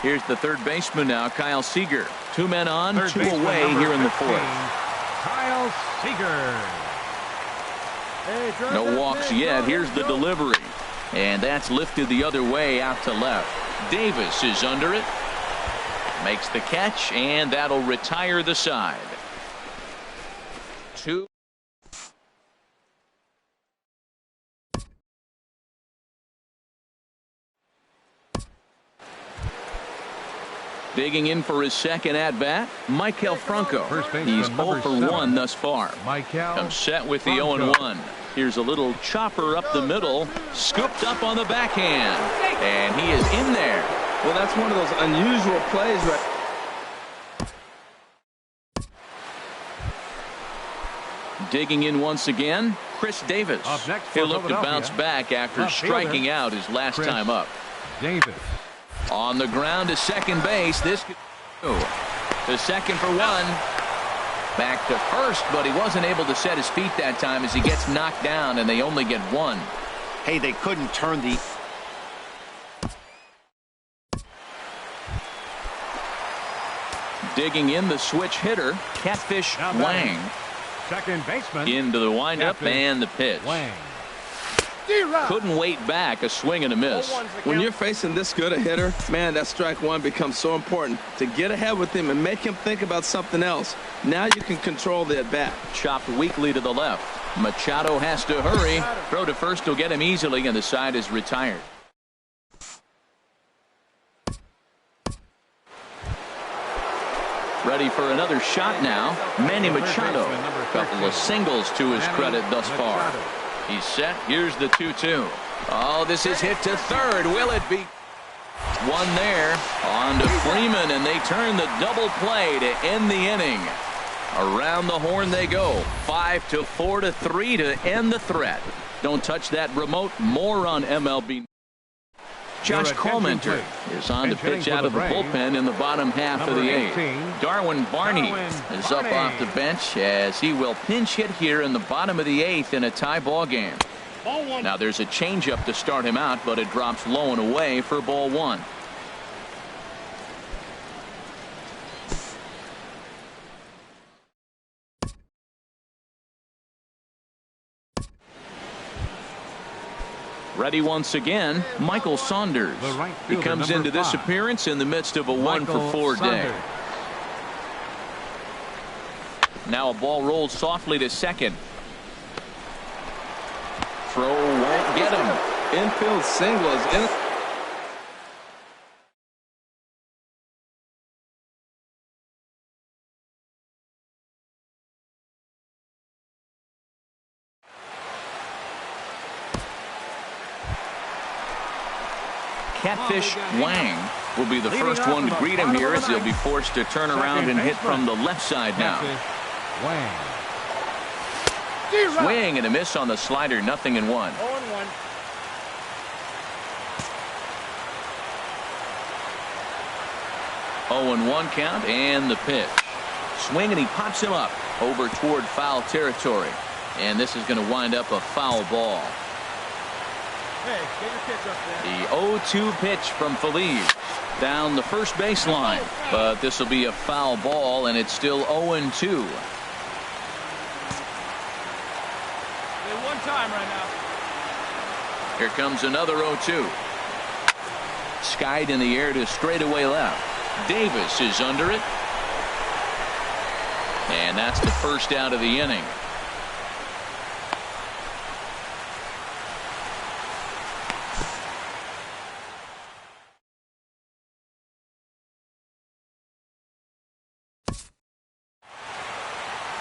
Speaker 2: Here's the third baseman now, Kyle Seager. 2 men on,
Speaker 4: Third
Speaker 2: 2
Speaker 4: baseman
Speaker 2: away here in the 4th.
Speaker 4: Kyle Seager.
Speaker 1: Hey,
Speaker 2: no walks yet. Here's the delivery. And that's lifted the other way out to left. Davis is under it. Makes the catch, and that'll retire the side. 2. Digging in for his second at-bat, Maikel Franco. He's 0 for 1 thus far. Comes set with the 0-1. Here's a little chopper up the middle, scooped up on the backhand, and he is in there.
Speaker 3: Well, that's one of those unusual plays right.
Speaker 2: Digging in once again, Chris Davis. He'll look to bounce back after striking out his last time up.
Speaker 4: Davis.
Speaker 2: On the ground to second base. This could to second for 1. Back to first, but he wasn't able to set his feet that time as he gets knocked down, and they only get 1.
Speaker 5: Hey, they couldn't turn the...
Speaker 2: Digging in the switch hitter, Catfish Wang.
Speaker 4: Second baseman.
Speaker 2: Into the windup and the pitch.
Speaker 4: Wang.
Speaker 2: Couldn't wait back. A swing and a miss.
Speaker 3: When you're facing this good a hitter, man, that strike one becomes so important to get ahead with him and make him think about something else. Now you can control the at-bat.
Speaker 2: Chopped weakly to the left. Machado has to hurry. Throw to first will get him easily, and the side is retired. Ready for another shot now. Manny Machado. Couple of singles to his credit thus far. He's set. Here's the 2-2. Oh, this is hit to third. Will it be? One there. On to Freeman, and they turn the double play to end the inning. Around the horn they go. 5-4-3 to end the threat. Don't touch that remote. More on MLB. Josh Collmenter is on to pitch out of the bullpen in the bottom half of the 8th. Darwin Barney is up off the bench as he will pinch hit here in the bottom of the 8th in a tie ball game. Now there's a changeup to start him out, but it drops low and away for ball 1. Ready once again, Michael Saunders. He comes into this appearance in the midst of a 1-for-4 day. Now a ball rolled softly to second. Throw won't get him.
Speaker 3: Infield single is in.
Speaker 2: Catfish Wang will be the first one to greet him here as he'll be forced to turn around and hit from the left side now. Swing and a miss on the slider, 0-1. 0-1 count and the pitch. Swing and he pops him up over toward foul territory. And this is going to wind up a foul ball. The 0-2 pitch from Feliz down the first baseline, but this will be a foul ball, and it's still 0-2.
Speaker 7: One time right now.
Speaker 2: Here comes another 0-2. Skied in the air to straightaway left. Davis is under it, and that's the first out of the inning.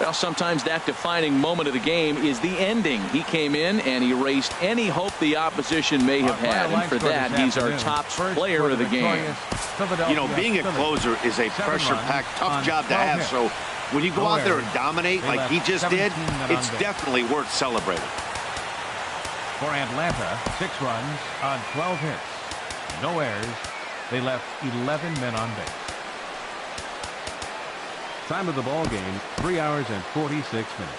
Speaker 2: Well, sometimes that defining moment of the game is the ending. He came in and he erased any hope the opposition may have had, and for that he's our top player of the game.
Speaker 5: You know, being a closer is a pressure-packed, tough job to have, so when you go out there and dominate like he just did, it's definitely worth celebrating.
Speaker 4: For Atlanta, 6 runs on 12 hits. No errors. They left 11 men on base. Time of the ball game, 3 hours and 46 minutes.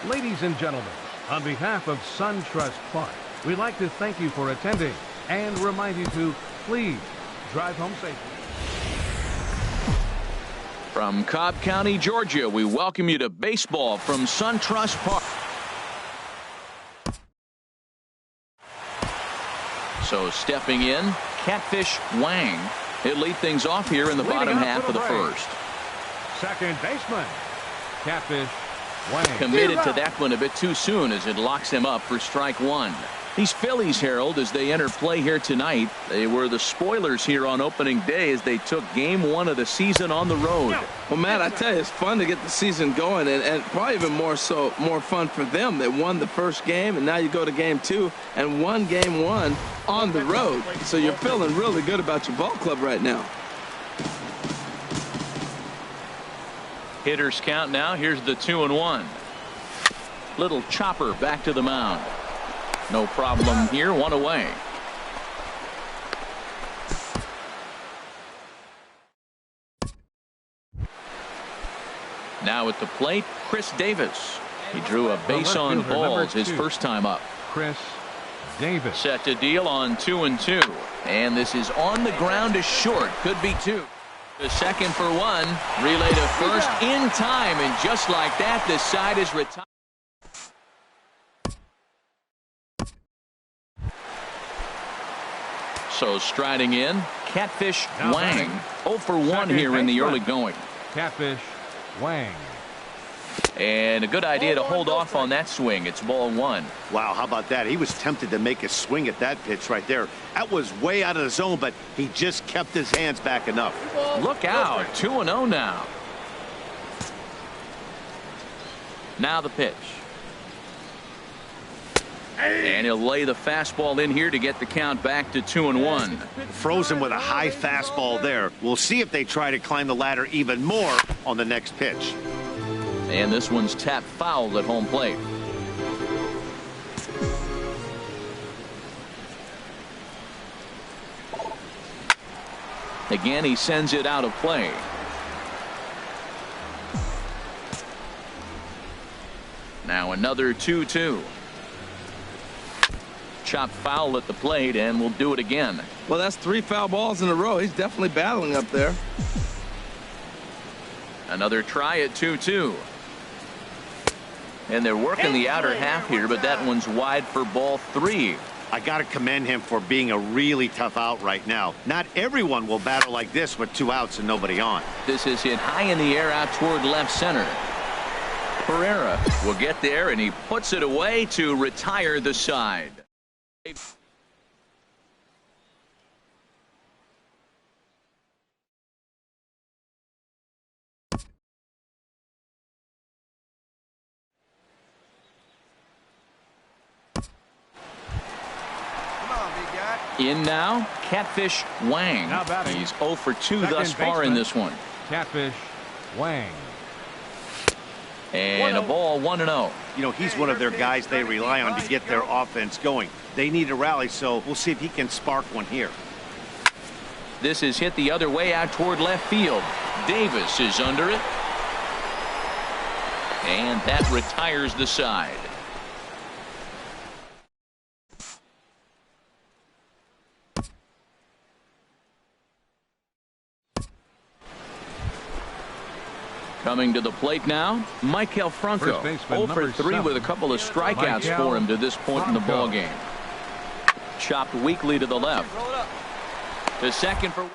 Speaker 4: Ladies and gentlemen, on behalf of SunTrust Park, we'd like to thank you for attending and remind you to please drive home safely.
Speaker 2: From Cobb County, Georgia, we welcome you to baseball from SunTrust Park. So stepping in, Catfish Wang. He'll lead things off here in the bottom half of the first.
Speaker 4: Second baseman, Catfish Wang.
Speaker 2: Committed to that one a bit too soon as it locks him up for strike 1. These Phillies, Harold, as they enter play here tonight, they were the spoilers here on opening day as they took game 1 of the season on the road.
Speaker 3: Well, Matt, I tell you, it's fun to get the season going, and probably even more fun for them. They won the first game, and now you go to game 2 and won game 1 on the road. So you're feeling really good about your ball club right now.
Speaker 2: Hitters count now. Here's the 2-1. Little chopper back to the mound. No problem here. 1 away. Now at the plate, Chris Davis. He drew a base on balls his first time up.
Speaker 4: Chris Davis.
Speaker 2: Set to deal on 2-2. And this is on the ground to short. Could be 2. The second for 1. Relay to first in time. And just like that, the side is retired. So striding in, Catfish
Speaker 4: Now
Speaker 2: Wang.
Speaker 4: batting.
Speaker 2: 0 for 1 here in the early going.
Speaker 4: Catfish Wang.
Speaker 2: And a good idea to hold off on that swing. It's ball 1.
Speaker 5: Wow, how about that? He was tempted to make a swing at that pitch right there. That was way out of the zone, but he just kept his hands back enough.
Speaker 2: Look out. 2-0 now. Now the pitch. And he'll lay the fastball in here to get the count back to 2-1.
Speaker 5: Frozen with a high fastball there. We'll see if they try to climb the ladder even more on the next pitch.
Speaker 2: And this one's tapped foul at home plate. Again, he sends it out of play. Now another 2-2. Chopped foul at the plate, and we'll do it again.
Speaker 3: Well, that's 3 foul balls in a row. He's definitely battling up there.
Speaker 2: Another try at 2-2. And they're working the outer half here, but that one's wide for ball 3.
Speaker 5: I got to commend him for being a really tough out right now. Not everyone will battle like this with 2 outs and nobody on.
Speaker 2: This is hit high in the air out toward left center. Pereira will get there, and he puts it away to retire the side. In now, Catfish Wang.
Speaker 4: Now batting.
Speaker 2: He's 0 for 2
Speaker 4: Second
Speaker 2: thus far in
Speaker 4: baseman.
Speaker 2: this one.
Speaker 4: Catfish Wang.
Speaker 2: And a ball 1-0.
Speaker 5: You know, he's one of their guys they rely on to get their offense going. They need a rally, so we'll see if he can spark one here.
Speaker 2: This is hit the other way out toward left field. Davis is under it. And that retires the side. Coming to the plate now, Michael Franco.
Speaker 4: First baseman,
Speaker 2: 0 for
Speaker 4: number
Speaker 2: 3 with a
Speaker 4: 7.
Speaker 2: couple of strikeouts
Speaker 4: Michael
Speaker 2: for him to this point in the
Speaker 4: Franco.
Speaker 2: ball game. Chopped weakly to the left. The second for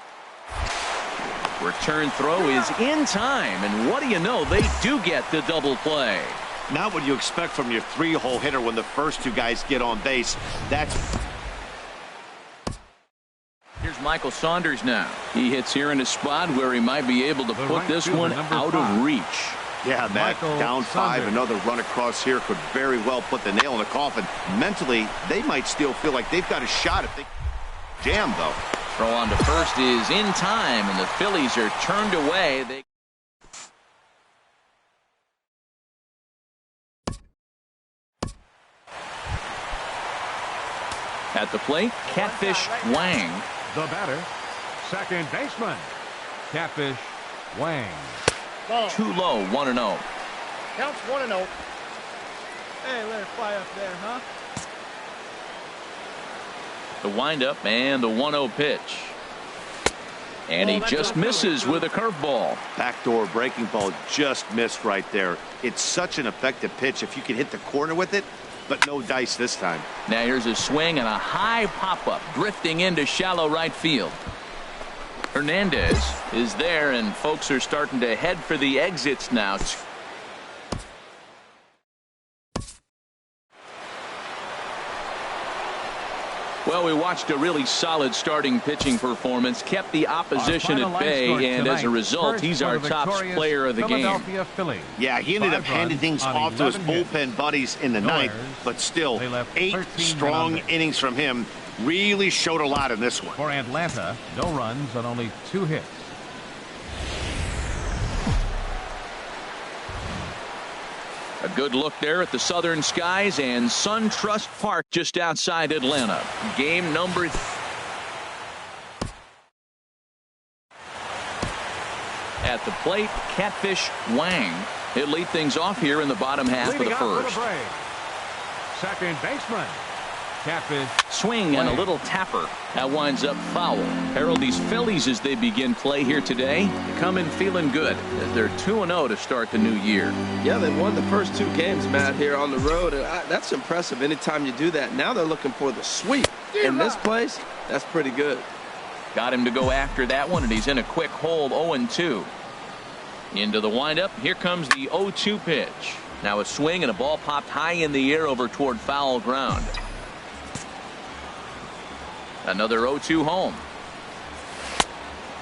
Speaker 2: return throw is in time, and what do you know, they do get the double play.
Speaker 5: Not what you expect from your 3-hole hitter when the first 2 guys get on base. That's
Speaker 2: Here's Michael Saunders now. He hits here in a spot where he might be able to
Speaker 4: The
Speaker 2: put
Speaker 4: right
Speaker 2: this
Speaker 4: fielder,
Speaker 2: one
Speaker 4: number
Speaker 2: out
Speaker 4: 5.
Speaker 2: of reach.
Speaker 5: Yeah, Matt,
Speaker 4: Michael
Speaker 5: down 5,
Speaker 4: Saunders.
Speaker 5: another run across here could very well put the nail in the coffin. Mentally, they might still feel like they've got a shot if they jam, though.
Speaker 2: Throw on to first is in time, and the Phillies are turned away. They at the plate, Catfish Wang.
Speaker 4: The batter. Second baseman. Catfish Wang.
Speaker 2: Too low, 1-0.
Speaker 1: Counts 1-0. Hey, let it fly up there, huh?
Speaker 2: The windup and the 1-0 pitch. And he just misses with a curveball.
Speaker 5: Backdoor breaking ball just missed right there. It's such an effective pitch if you can hit the corner with it, but no dice this time.
Speaker 2: Now here's a swing and a high pop-up drifting into shallow right field. Hernandez is there, and folks are starting to head for the exits now. Well, we watched a really solid starting pitching performance, kept the opposition at bay, and as a result, he's our top player of the game.
Speaker 4: Phillies.
Speaker 5: Yeah, he ended up handing things off to his bullpen buddies in the ninth, but still, 8 strong innings from him really showed a lot in this one.
Speaker 4: For Atlanta, no runs on only 2 hits.
Speaker 2: A good look there at the southern skies and SunTrust Park just outside Atlanta. Game number at the plate, Catfish Wang. He'll lead things off here in the bottom half of the first.
Speaker 4: Second baseman, Catfish.
Speaker 2: Swing and a little tapper. That winds up foul. Harold, these Phillies, as they begin play here today, come in feeling good as they're 2-0 to start the new year.
Speaker 3: Yeah, they won the first 2 games, Matt, here on the road. And that's impressive anytime you do that. Now they're looking for the sweep. In this place, that's pretty good.
Speaker 2: Got him to go after that one, and he's in a quick hold, 0-2. Into the windup. Here comes the 0-2 pitch. Now a swing and a ball popped high in the air over toward foul ground. Another 0-2 home.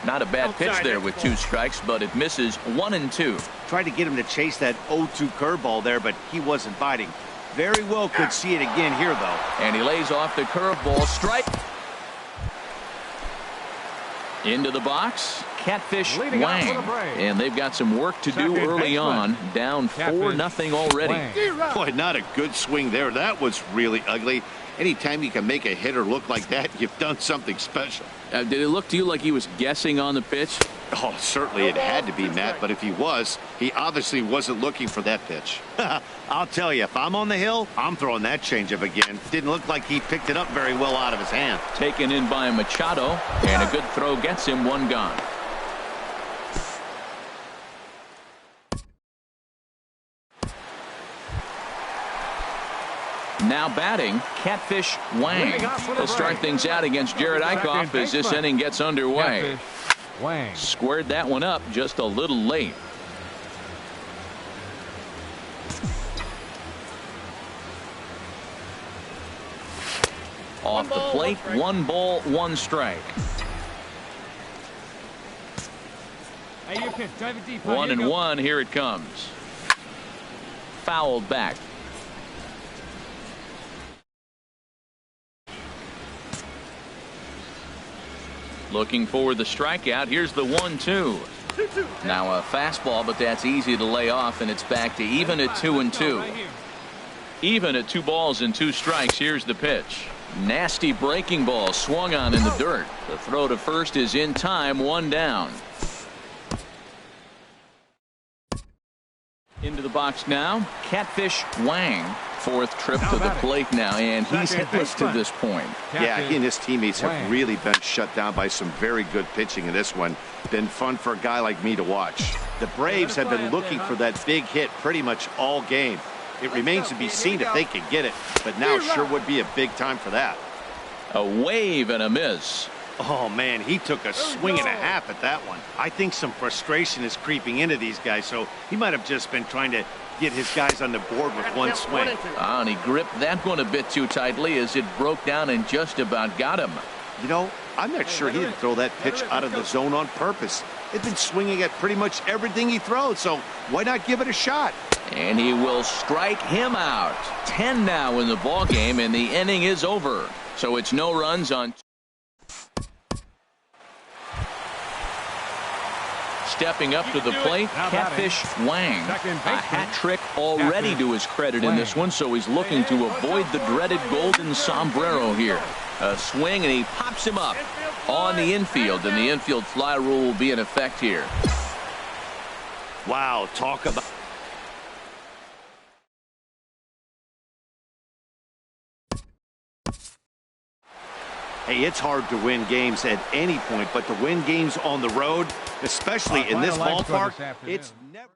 Speaker 2: Not a bad pitch there with 2 strikes, but it misses 1-2.
Speaker 5: Tried to get him to chase that 0-2 curveball there, but he wasn't biting. Very well could see it again here, though.
Speaker 2: And he lays off the curveball. Strike. Into the box. Catfish Wang. And they've got some work to do early on. Down 4-0 already.
Speaker 5: Boy, not a good swing there. That was really ugly. Anytime you can make a hitter look like that, you've done something special.
Speaker 2: Did it look to you like he was guessing on the pitch?
Speaker 5: Oh, certainly it had to be, Matt, but if he was, he obviously wasn't looking for that pitch. I'll tell you, if I'm on the hill, I'm throwing that changeup again. Didn't look like he picked it up very well out of his hand.
Speaker 2: Taken in by Machado, and a good throw gets him 1 gone. Now batting, Catfish Wang. He'll start things out against Jerad Eickhoff as this inning gets underway. Squared that one up just a little late. Off the plate, 1 ball, 1 strike.
Speaker 7: Hey, you can drive it deep.
Speaker 2: 1-1, here it comes. Fouled back. Looking for the strikeout. Here's the 1-2. Now a fastball, but that's easy to lay off, and it's back to even at 2-2. Even at 2 balls and 2 strikes. Here's the pitch. Nasty breaking ball swung on in the dirt. The throw to first is in time. 1 down. Into the box now. Catfish Wang. 4th trip to the plate now, and he's hitless to this point.
Speaker 5: Yeah, he and his teammates have really been shut down by some very good pitching in this one. Been fun for a guy like me to watch. The Braves have been looking for that big hit pretty much all game. It remains to be seen if they can get it, but now sure would be a big time for that.
Speaker 2: A wave and a miss.
Speaker 5: Oh, man, he took a swing and a half at that one. I think some frustration is creeping into these guys, so he might have just been trying to get his guys on the board with 1 swing.
Speaker 2: And he gripped that one a bit too tightly as it broke down and just about got him.
Speaker 5: You know, I'm not sure he didn't throw that pitch out of the zone on purpose. They've been swinging at pretty much everything he throws, so why not give it a shot?
Speaker 2: And he will strike him out. 10 now in the ball game, and the inning is over. So it's no runs on. Stepping up to the plate, Catfish Wang. A hat trick already to his credit in this one, so he's looking to avoid the dreaded golden sombrero here. A swing, and he pops him up on the infield, and the infield fly rule will be in effect here.
Speaker 5: Wow, talk about. Hey, it's hard to win games at any point, but to win games on the road, especially in this ballpark, it's never.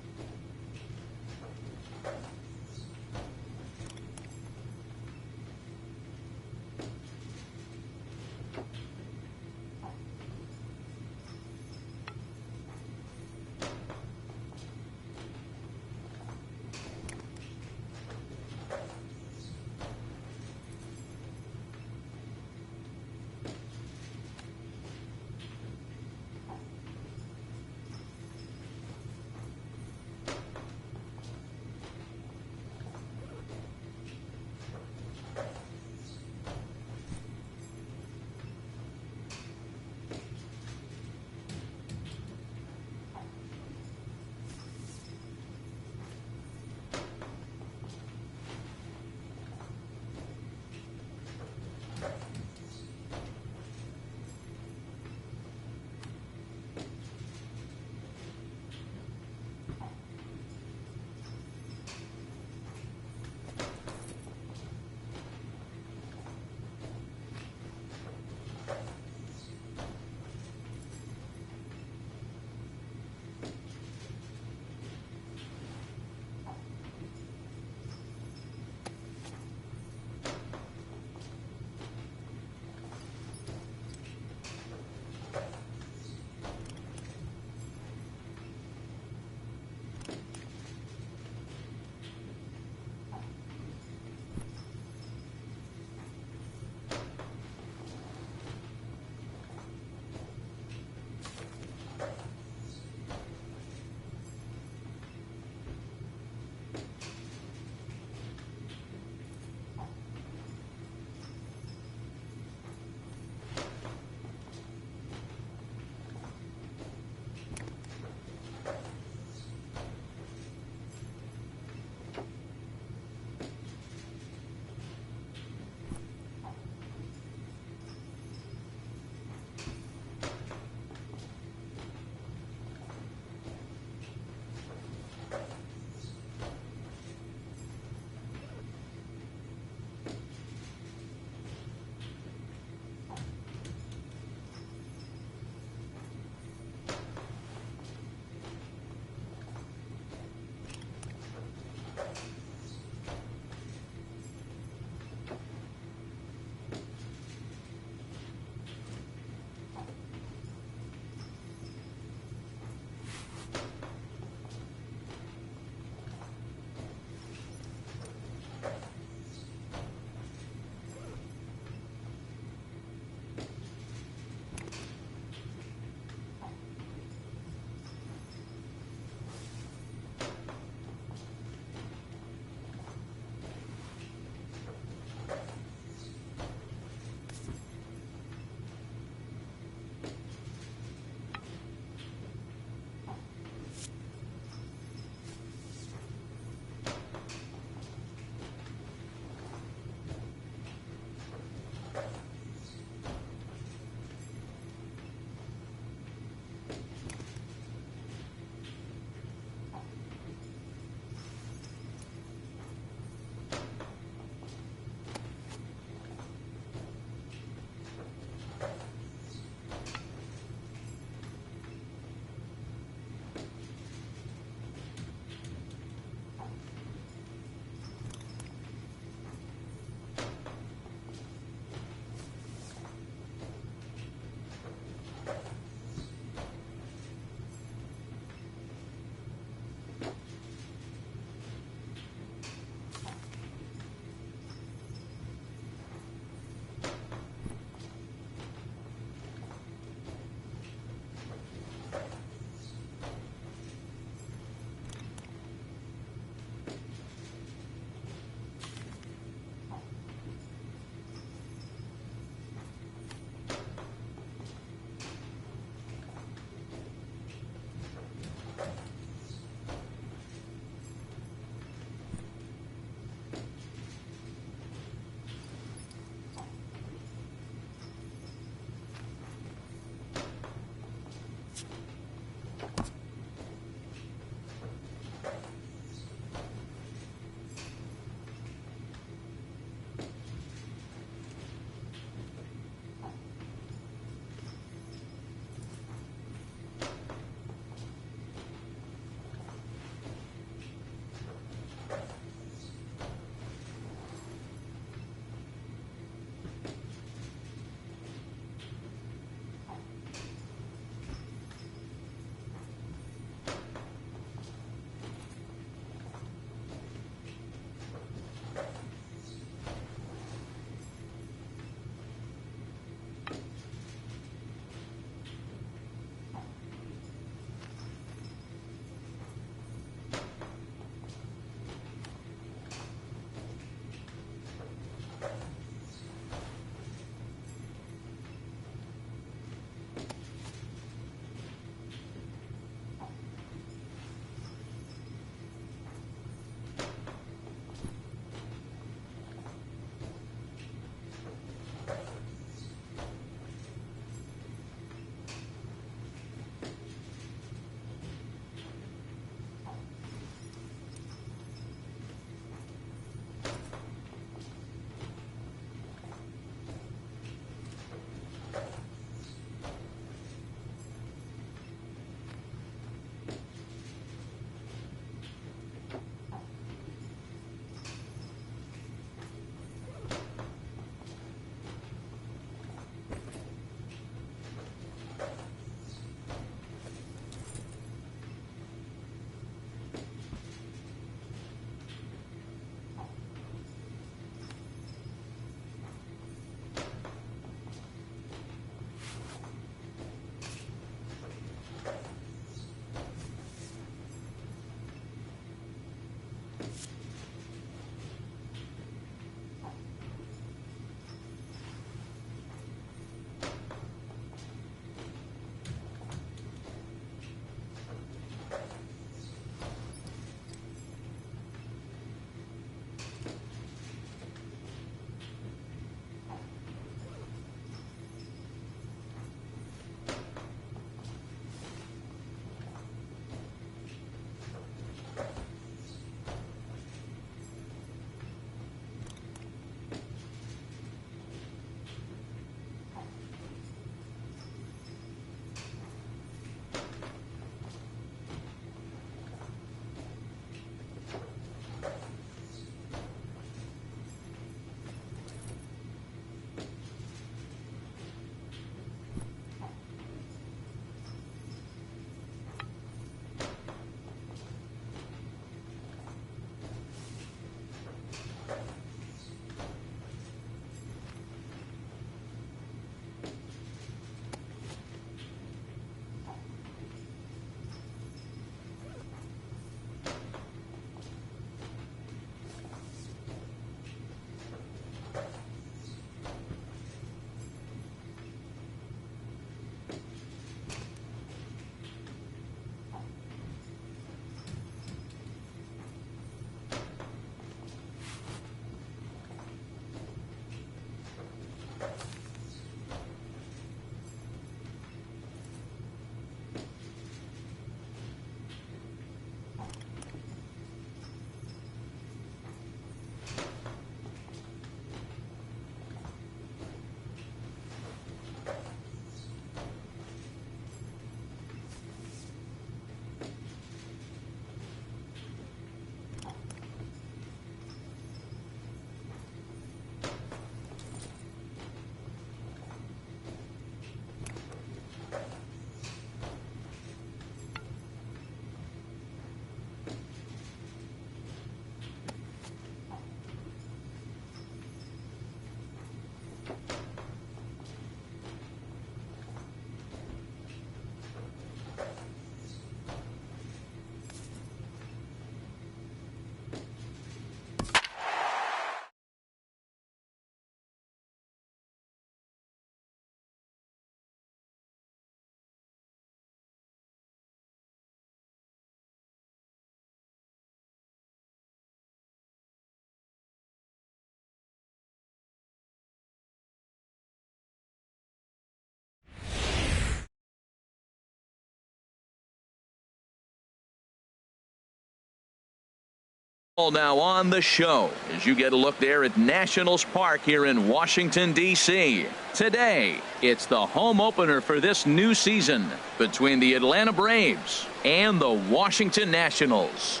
Speaker 2: Now on the show as you get a look there at Nationals Park here in Washington, D.C. Today, it's the home opener for this new season between the Atlanta Braves and the Washington Nationals.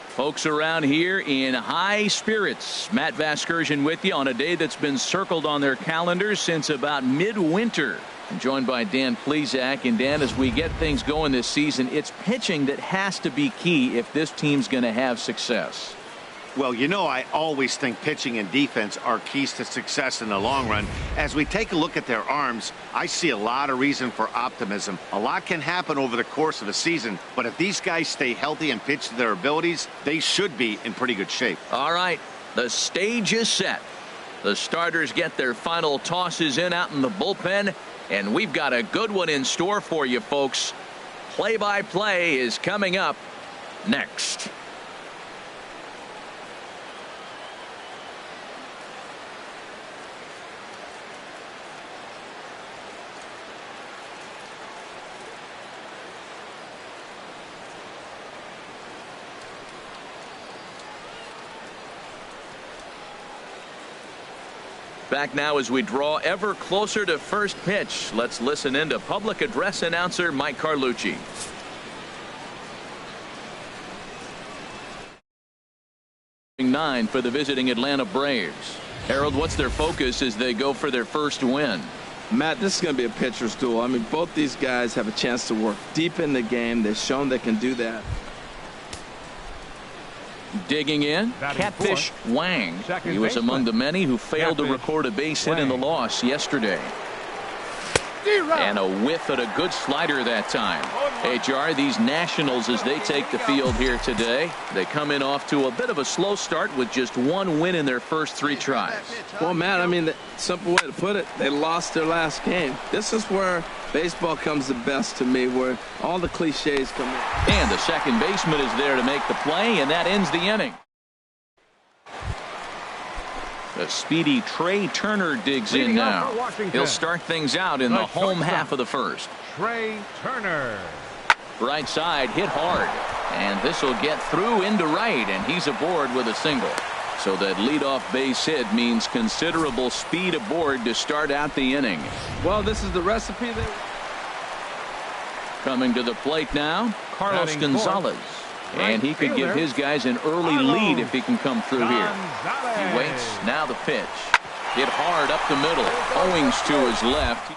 Speaker 2: Folks around here in high spirits. Matt Vasgersian with you on a day that's been circled on their calendars since about midwinter. I'm joined by Dan Plesac. And Dan, as we get things going this season, it's pitching that has to be key if this team's going to have success.
Speaker 5: Well, you know, I always think pitching and defense are keys to success in the long run. As we take a look at their arms, I see a lot of reason for optimism. A lot can happen over the course of a season, but if these guys stay healthy and pitch to their abilities, they should be in pretty good shape.
Speaker 2: All right, the stage is set. The starters get their final tosses in out in the bullpen, and we've got a good one in store for you, folks. Play-by-play is coming up next. Back now as we draw ever closer to first pitch. Let's listen in to public address announcer Mike Carlucci. Nine for the visiting Atlanta Braves. Harold, what's their focus as they go for their first win?
Speaker 3: Matt, this is going to be a pitcher's duel. I mean, both these guys have a chance to work deep in the game. They've shown they can do that.
Speaker 2: Digging in, Catfish Wang. He was among the many who failed to record a base hit in the loss yesterday. And a whiff at a good slider that time. HR, these Nationals, as they take the field here today, they come in off to a bit of a slow start with just one win in their first 3 tries.
Speaker 3: Well, Matt, I mean, the simple way to put it, they lost their last game. This is where baseball comes the best to me, where all the cliches come in.
Speaker 2: And the second baseman is there to make the play, and that ends the inning. The speedy Trey Turner digs in now. He'll start things out in the home half of the first.
Speaker 4: Trey Turner.
Speaker 2: Right side hit hard, and this will get through into right, and he's aboard with a single. So that leadoff base hit means considerable speed aboard to start out the inning.
Speaker 3: Well, this is the recipe that...
Speaker 2: Coming to the plate now, Carlos Gonzalez. And he could give his guys an early lead if he can come through here. He waits. Now the pitch. Hit hard up the middle. Owings to his left.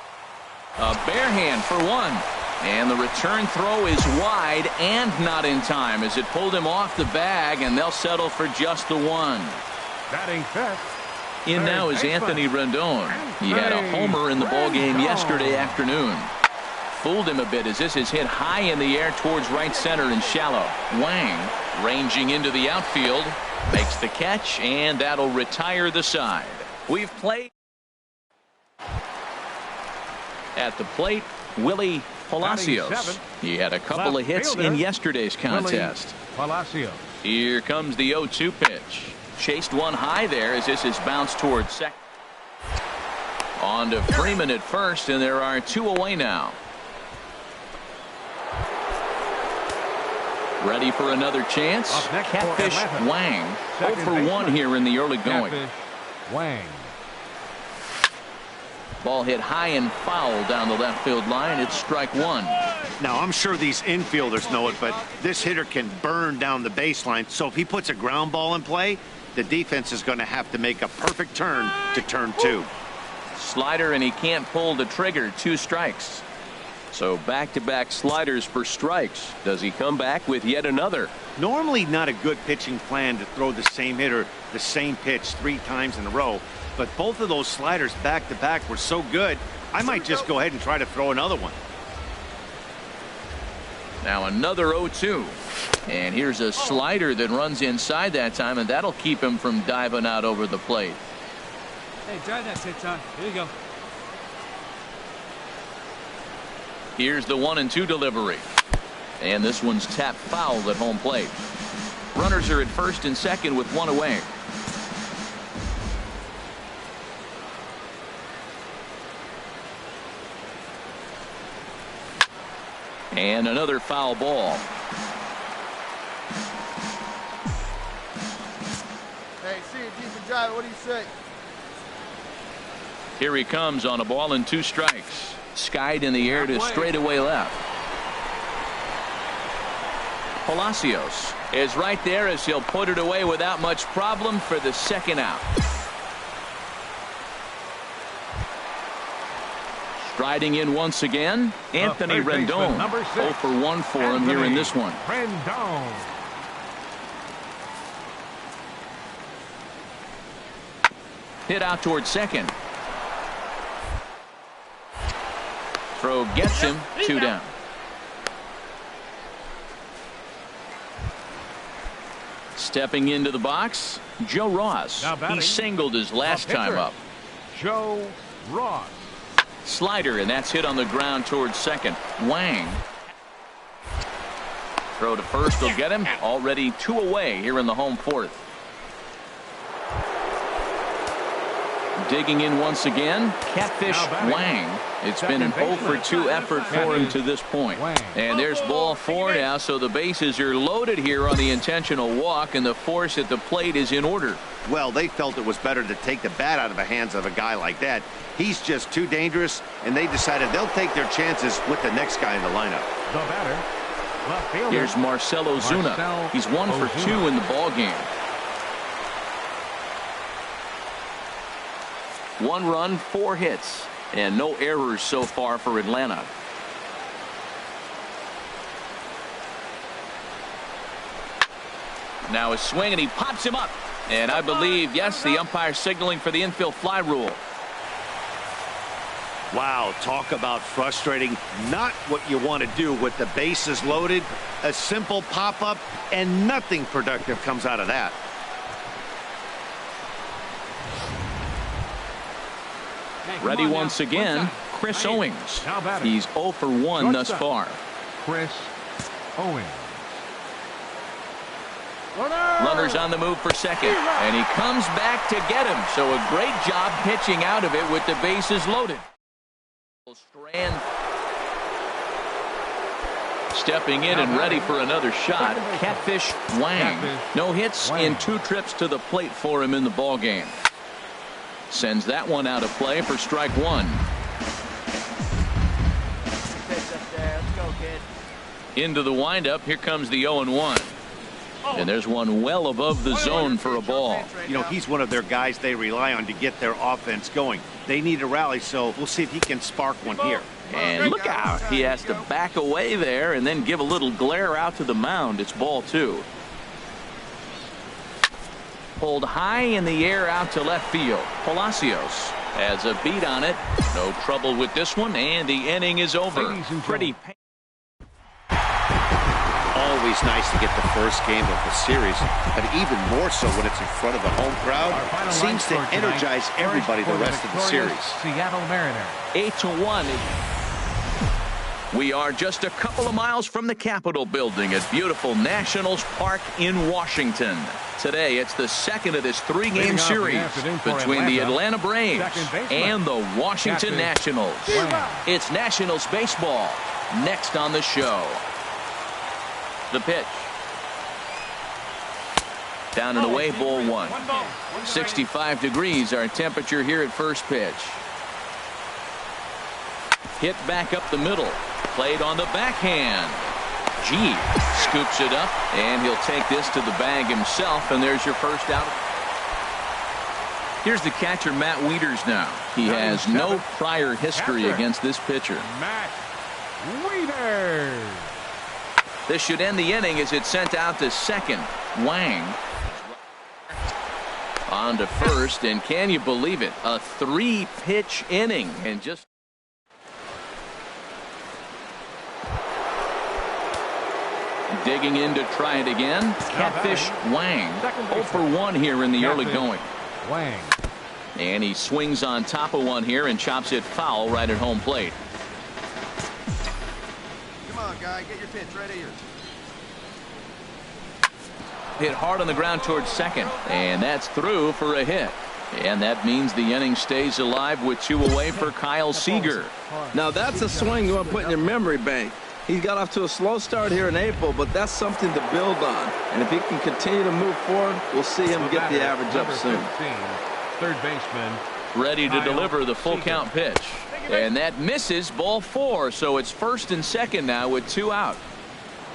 Speaker 2: A bare hand for one. And the return throw is wide and not in time as it pulled him off the bag, and they'll settle for just the one.
Speaker 4: Batting fifth.
Speaker 2: In now is Anthony Rendon. He had a homer in the ballgame yesterday afternoon. Fooled him a bit as this is hit high in the air towards right center and shallow. Wang ranging into the outfield makes the catch, and that'll retire the side. We've played at the plate. Willie Palacios. He had a couple of hits in yesterday's contest.
Speaker 4: Palacios.
Speaker 2: Here comes the 0-2 pitch. Chased one high there as this is bounced towards second. On to Freeman at first, and there are 2 away now. Ready for another chance. Catfish Wang. 0 for 1 here in the early going.
Speaker 4: Catfish Wang.
Speaker 2: Ball hit high and foul down the left field line. It's strike one.
Speaker 5: Now, I'm sure these infielders know it, but this hitter can burn down the baseline. So if he puts a ground ball in play, the defense is going to have to make a perfect turn to turn 2.
Speaker 2: Slider, and he can't pull the trigger. 2 strikes. So back-to-back sliders for strikes. Does he come back with yet another?
Speaker 5: Normally not a good pitching plan to throw the same hitter the same pitch 3 times in a row. But both of those sliders back-to-back were so good, I might just go ahead and try to throw another one.
Speaker 2: Now another 0-2. And here's a slider that runs inside that time, and that'll keep him from diving out over the plate.
Speaker 7: Hey, drive that shit, John. Here you go.
Speaker 2: Here's the 1-2 delivery. And this one's tapped foul at home plate. Runners are at first and second with 1 away. And another foul ball.
Speaker 1: Hey, see a decent driver. What do you say?
Speaker 2: Here he comes on a ball and 2 strikes. Skied in the air to straightaway left. Palacios is right there as he'll put it away without much problem for the second out. Striding in once again, Anthony Rendon. 0 for 1 for him here in this one.
Speaker 4: Rendon.
Speaker 2: Hit out towards second. Throw gets him. 2 down. Stepping into the box, Joe Ross. He singled his last time up.
Speaker 4: Joe Ross.
Speaker 2: Slider, and that's hit on the ground towards second. Wang. Throw to first will get him. Already 2 away here in the home 4th. Digging in once again, Catfish Wang. It's been an 0 for 2 effort for him to this point. And there's ball 4 now, so the bases are loaded here on the intentional walk, and the force at the plate is in order.
Speaker 5: Well, they felt it was better to take the bat out of the hands of a guy like that. He's just too dangerous, and they decided they'll take their chances with the next guy in the lineup.
Speaker 4: The batter, left fielder.
Speaker 2: Here's Marcelo Zuna. He's 1 for 2 in the ball game. 1 run, 4 hits, and no errors so far for Atlanta. Now a swing, and he pops him up. And I believe, yes, the umpire signaling for the infield fly rule.
Speaker 5: Wow, talk about frustrating. Not what you want to do with the bases loaded. A simple pop-up, and nothing productive comes out of that.
Speaker 2: Ready once again, Chris Owings. He's 0 for 1 thus far.
Speaker 4: Chris Owings.
Speaker 2: Runners on the move for second, and he comes back to get him. So a great job pitching out of it with the bases loaded. Strand stepping in and ready for another shot. Catfish Wang. No hits in 2 trips to the plate for him in the ball game. Sends that one out of play for strike 1.
Speaker 1: Let's go, kid.
Speaker 2: Into the windup. Here comes the 0-1. And there's one well above the zone for a ball.
Speaker 5: You know, he's one of their guys they rely on to get their offense going. They need a rally, so we'll see if he can spark one here.
Speaker 2: And look out. He has to back away there and then give a little glare out to the mound. It's ball 2. Pulled high in the air out to left field. Palacios has a beat on it. No trouble with this one, and the inning is over. Pretty.
Speaker 5: Always nice to get the first game of the series, but even more so when it's in front of the home crowd. Seems to energize everybody the rest of the series.
Speaker 4: Seattle Mariners.
Speaker 2: 8-1. We are just a couple of miles from the Capitol building at beautiful Nationals Park in Washington. Today, it's the second of this 3-game series between the Atlanta Braves and the Washington Nationals. It's Nationals baseball next on the show. The pitch. Down and away, ball 1. 65 degrees our temperature here at first pitch. Hit back up the middle. Played on the backhand. G scoops it up, and he'll take this to the bag himself, and there's your first out. Here's the catcher, Matt Wieters now. He has no prior history against this pitcher.
Speaker 4: Matt Wieters.
Speaker 2: This should end the inning as it's sent out to second. Wang on to first, and can you believe it? A 3-pitch inning, and just digging in to try it again. Catfish Wang. 0 for 1 here in the early going.
Speaker 4: Wang.
Speaker 2: And he swings on top of one here and chops it foul right at home plate.
Speaker 1: Come on, guy, get your pitch right here.
Speaker 2: Hit hard on the ground towards second, and that's through for a hit. And that means the inning stays alive with 2 away for Kyle Seager.
Speaker 3: Now that's a swing you want to put in your memory bank. He got off to a slow start here in April, but that's something to build on. And if he can continue to move forward, we'll see him get the average up soon.
Speaker 4: 15, third baseman.
Speaker 2: Ready to
Speaker 4: Kyle
Speaker 2: deliver the full
Speaker 4: Seager.
Speaker 2: count pitch. And that misses, ball 4. So it's first and second now with 2 out.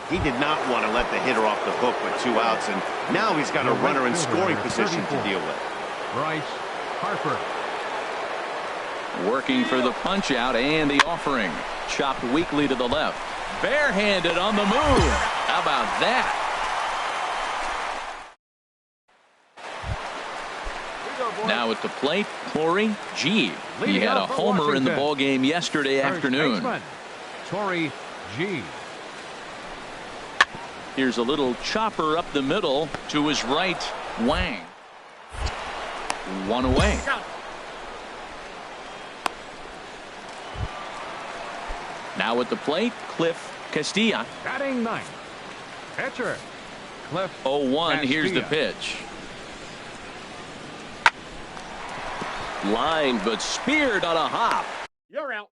Speaker 5: He did not want to let the hitter off the hook with 2 outs, and now he's got a
Speaker 4: The
Speaker 5: runner in
Speaker 4: right fielder,
Speaker 5: scoring
Speaker 4: number
Speaker 5: position to
Speaker 4: 34.
Speaker 5: deal with.
Speaker 4: Bryce Harper.
Speaker 2: Working for the punch out and the offering. Chopped weakly to the left. Barehanded on the move. How about that? Now at the plate, Corey G. He
Speaker 4: Leading
Speaker 2: had a
Speaker 4: off for
Speaker 2: homer in the
Speaker 4: Washington.
Speaker 2: ball game yesterday
Speaker 4: First
Speaker 2: afternoon.
Speaker 4: baseman, Torrey G.
Speaker 2: Here's a little chopper up the middle to his right, Wang. 1 away. Now at the plate, Cliff Castilla.
Speaker 4: Batting ninth. Pitcher, Cliff
Speaker 2: 0-1. Here's the
Speaker 4: Castilla.
Speaker 2: pitch. Line, but speared on a hop.
Speaker 7: You're out.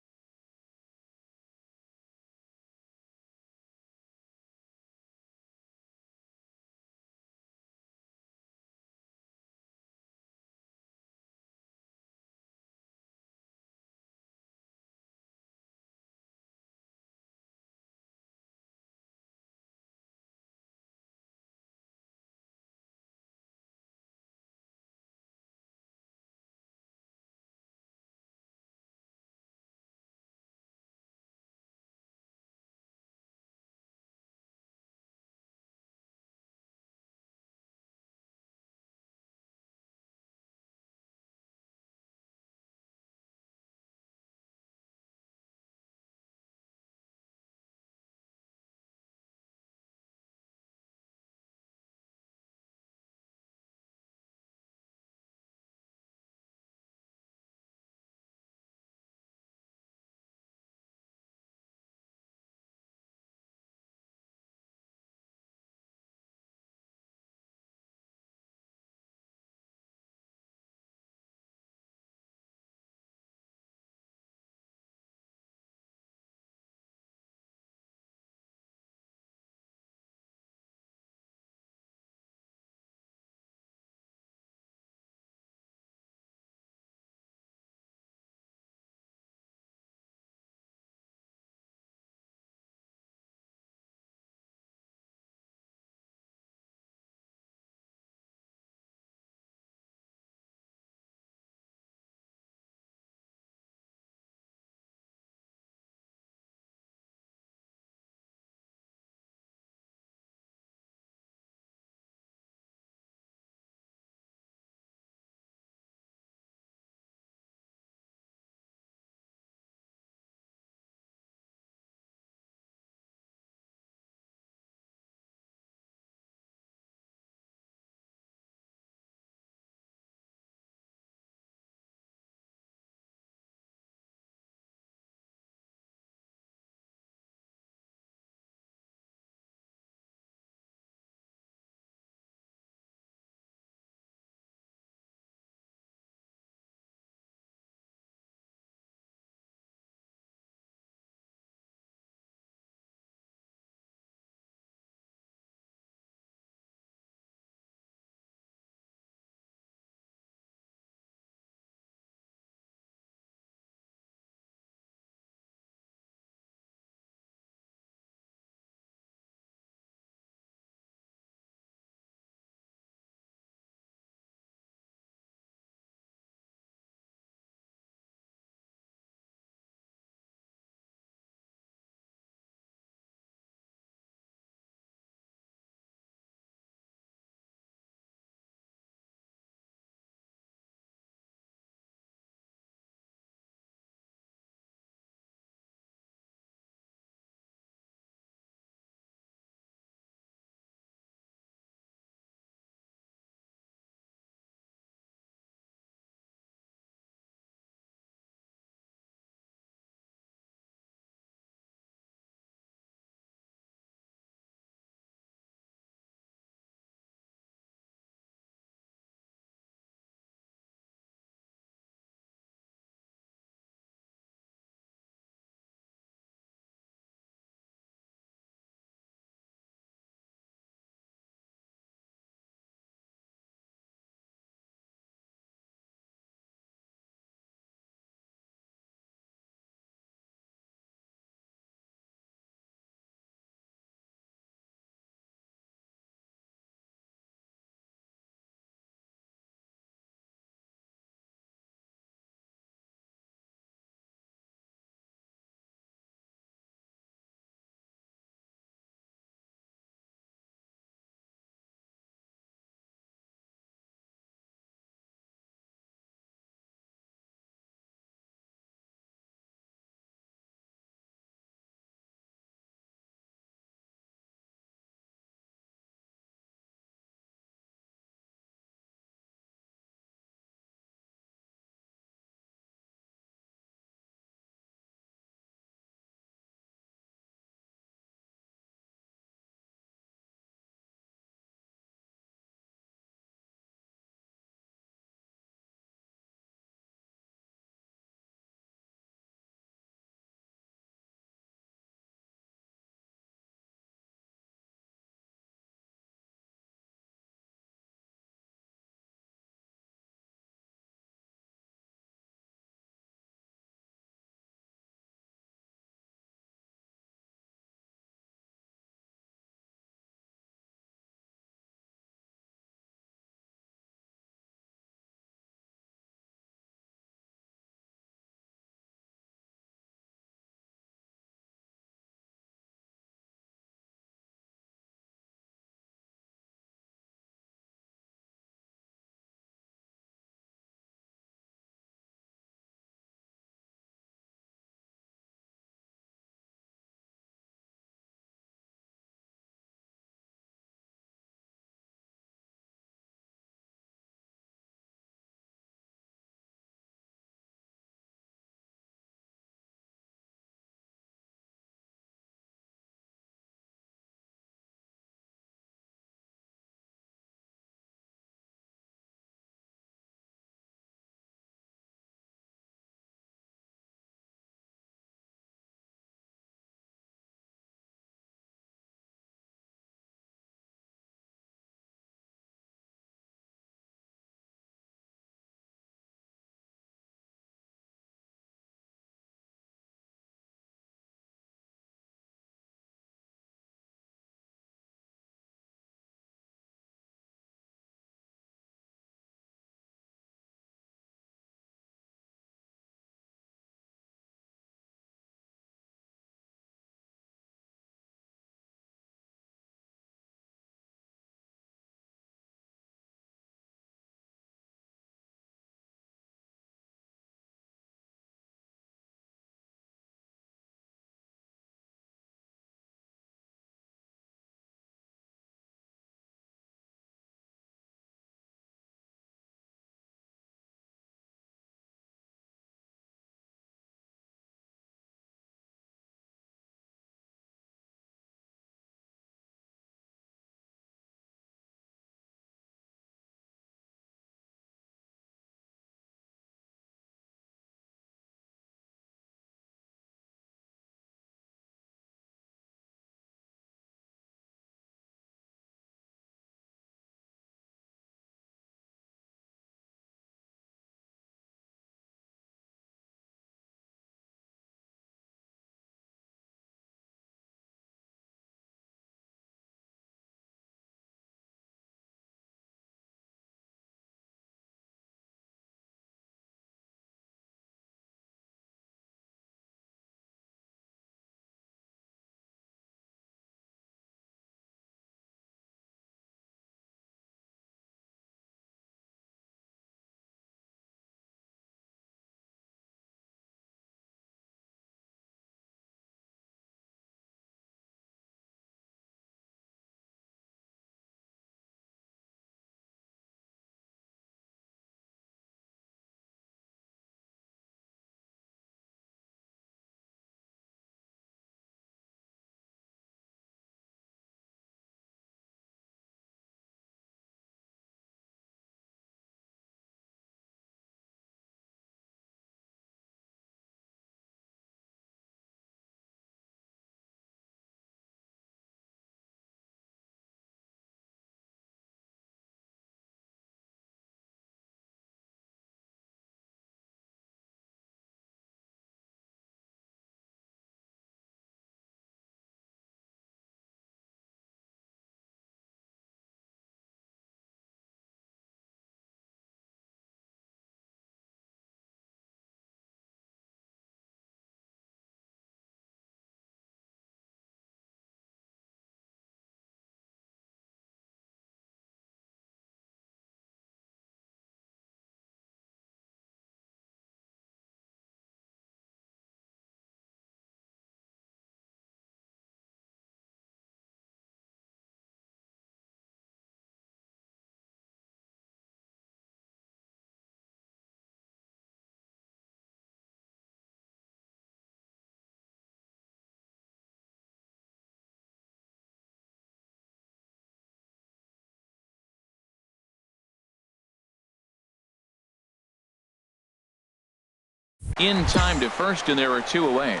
Speaker 2: In time to first, and there are 2 away.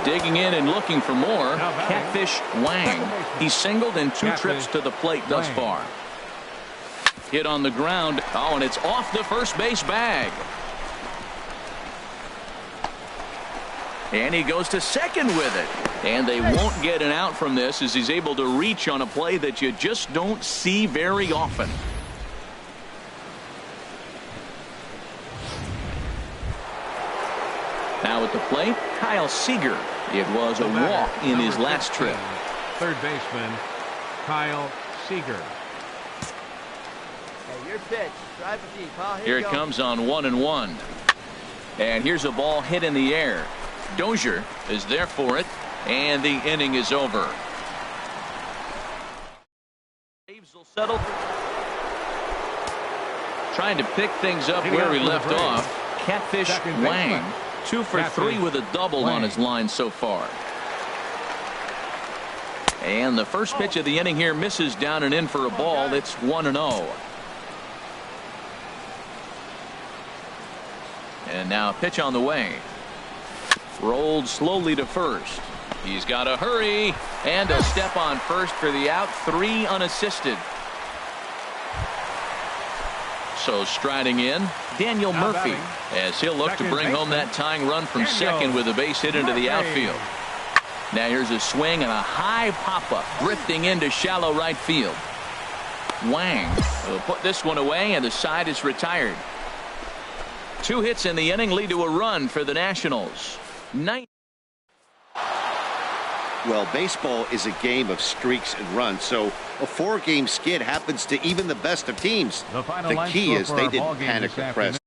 Speaker 2: Digging in and looking for more, Catfish Wang. He's singled in 2 trips to the plate thus far. Hit on the ground. Oh, and it's off the first base bag. And he goes to second with it. And they won't get an out from this as he's able to reach on a play that you just don't see very often. Now at the plate, Kyle Seager. It was a walk in his last trip.
Speaker 4: Third baseman, Kyle Seager.
Speaker 1: Hey, your pitch. Drive it deep, huh?
Speaker 2: Here it comes on 1-1. And here's a ball hit in the air. Dozier is there for it, and the inning is over. Braves will settle. Trying to pick things up where we left off. Catfish Wang. 2 for 3 with a double on his line so far. And the first pitch of the inning here misses down and in for a ball. It's 1-0. And now a pitch on the way. Rolled slowly to first. He's got to hurry. And a step on first for the out. 3 unassisted. So striding in, Daniel Murphy, as he'll look to bring home that tying run from second with a base hit into the outfield. Now here's a swing and a high pop-up, drifting into shallow right field. Wang will put this one away, and the side is retired. 2 hits in the inning lead to a run for the Nationals.
Speaker 5: Well, baseball is a game of streaks and runs, so a 4-game skid happens to even the best of teams. The key is they didn't panic or press.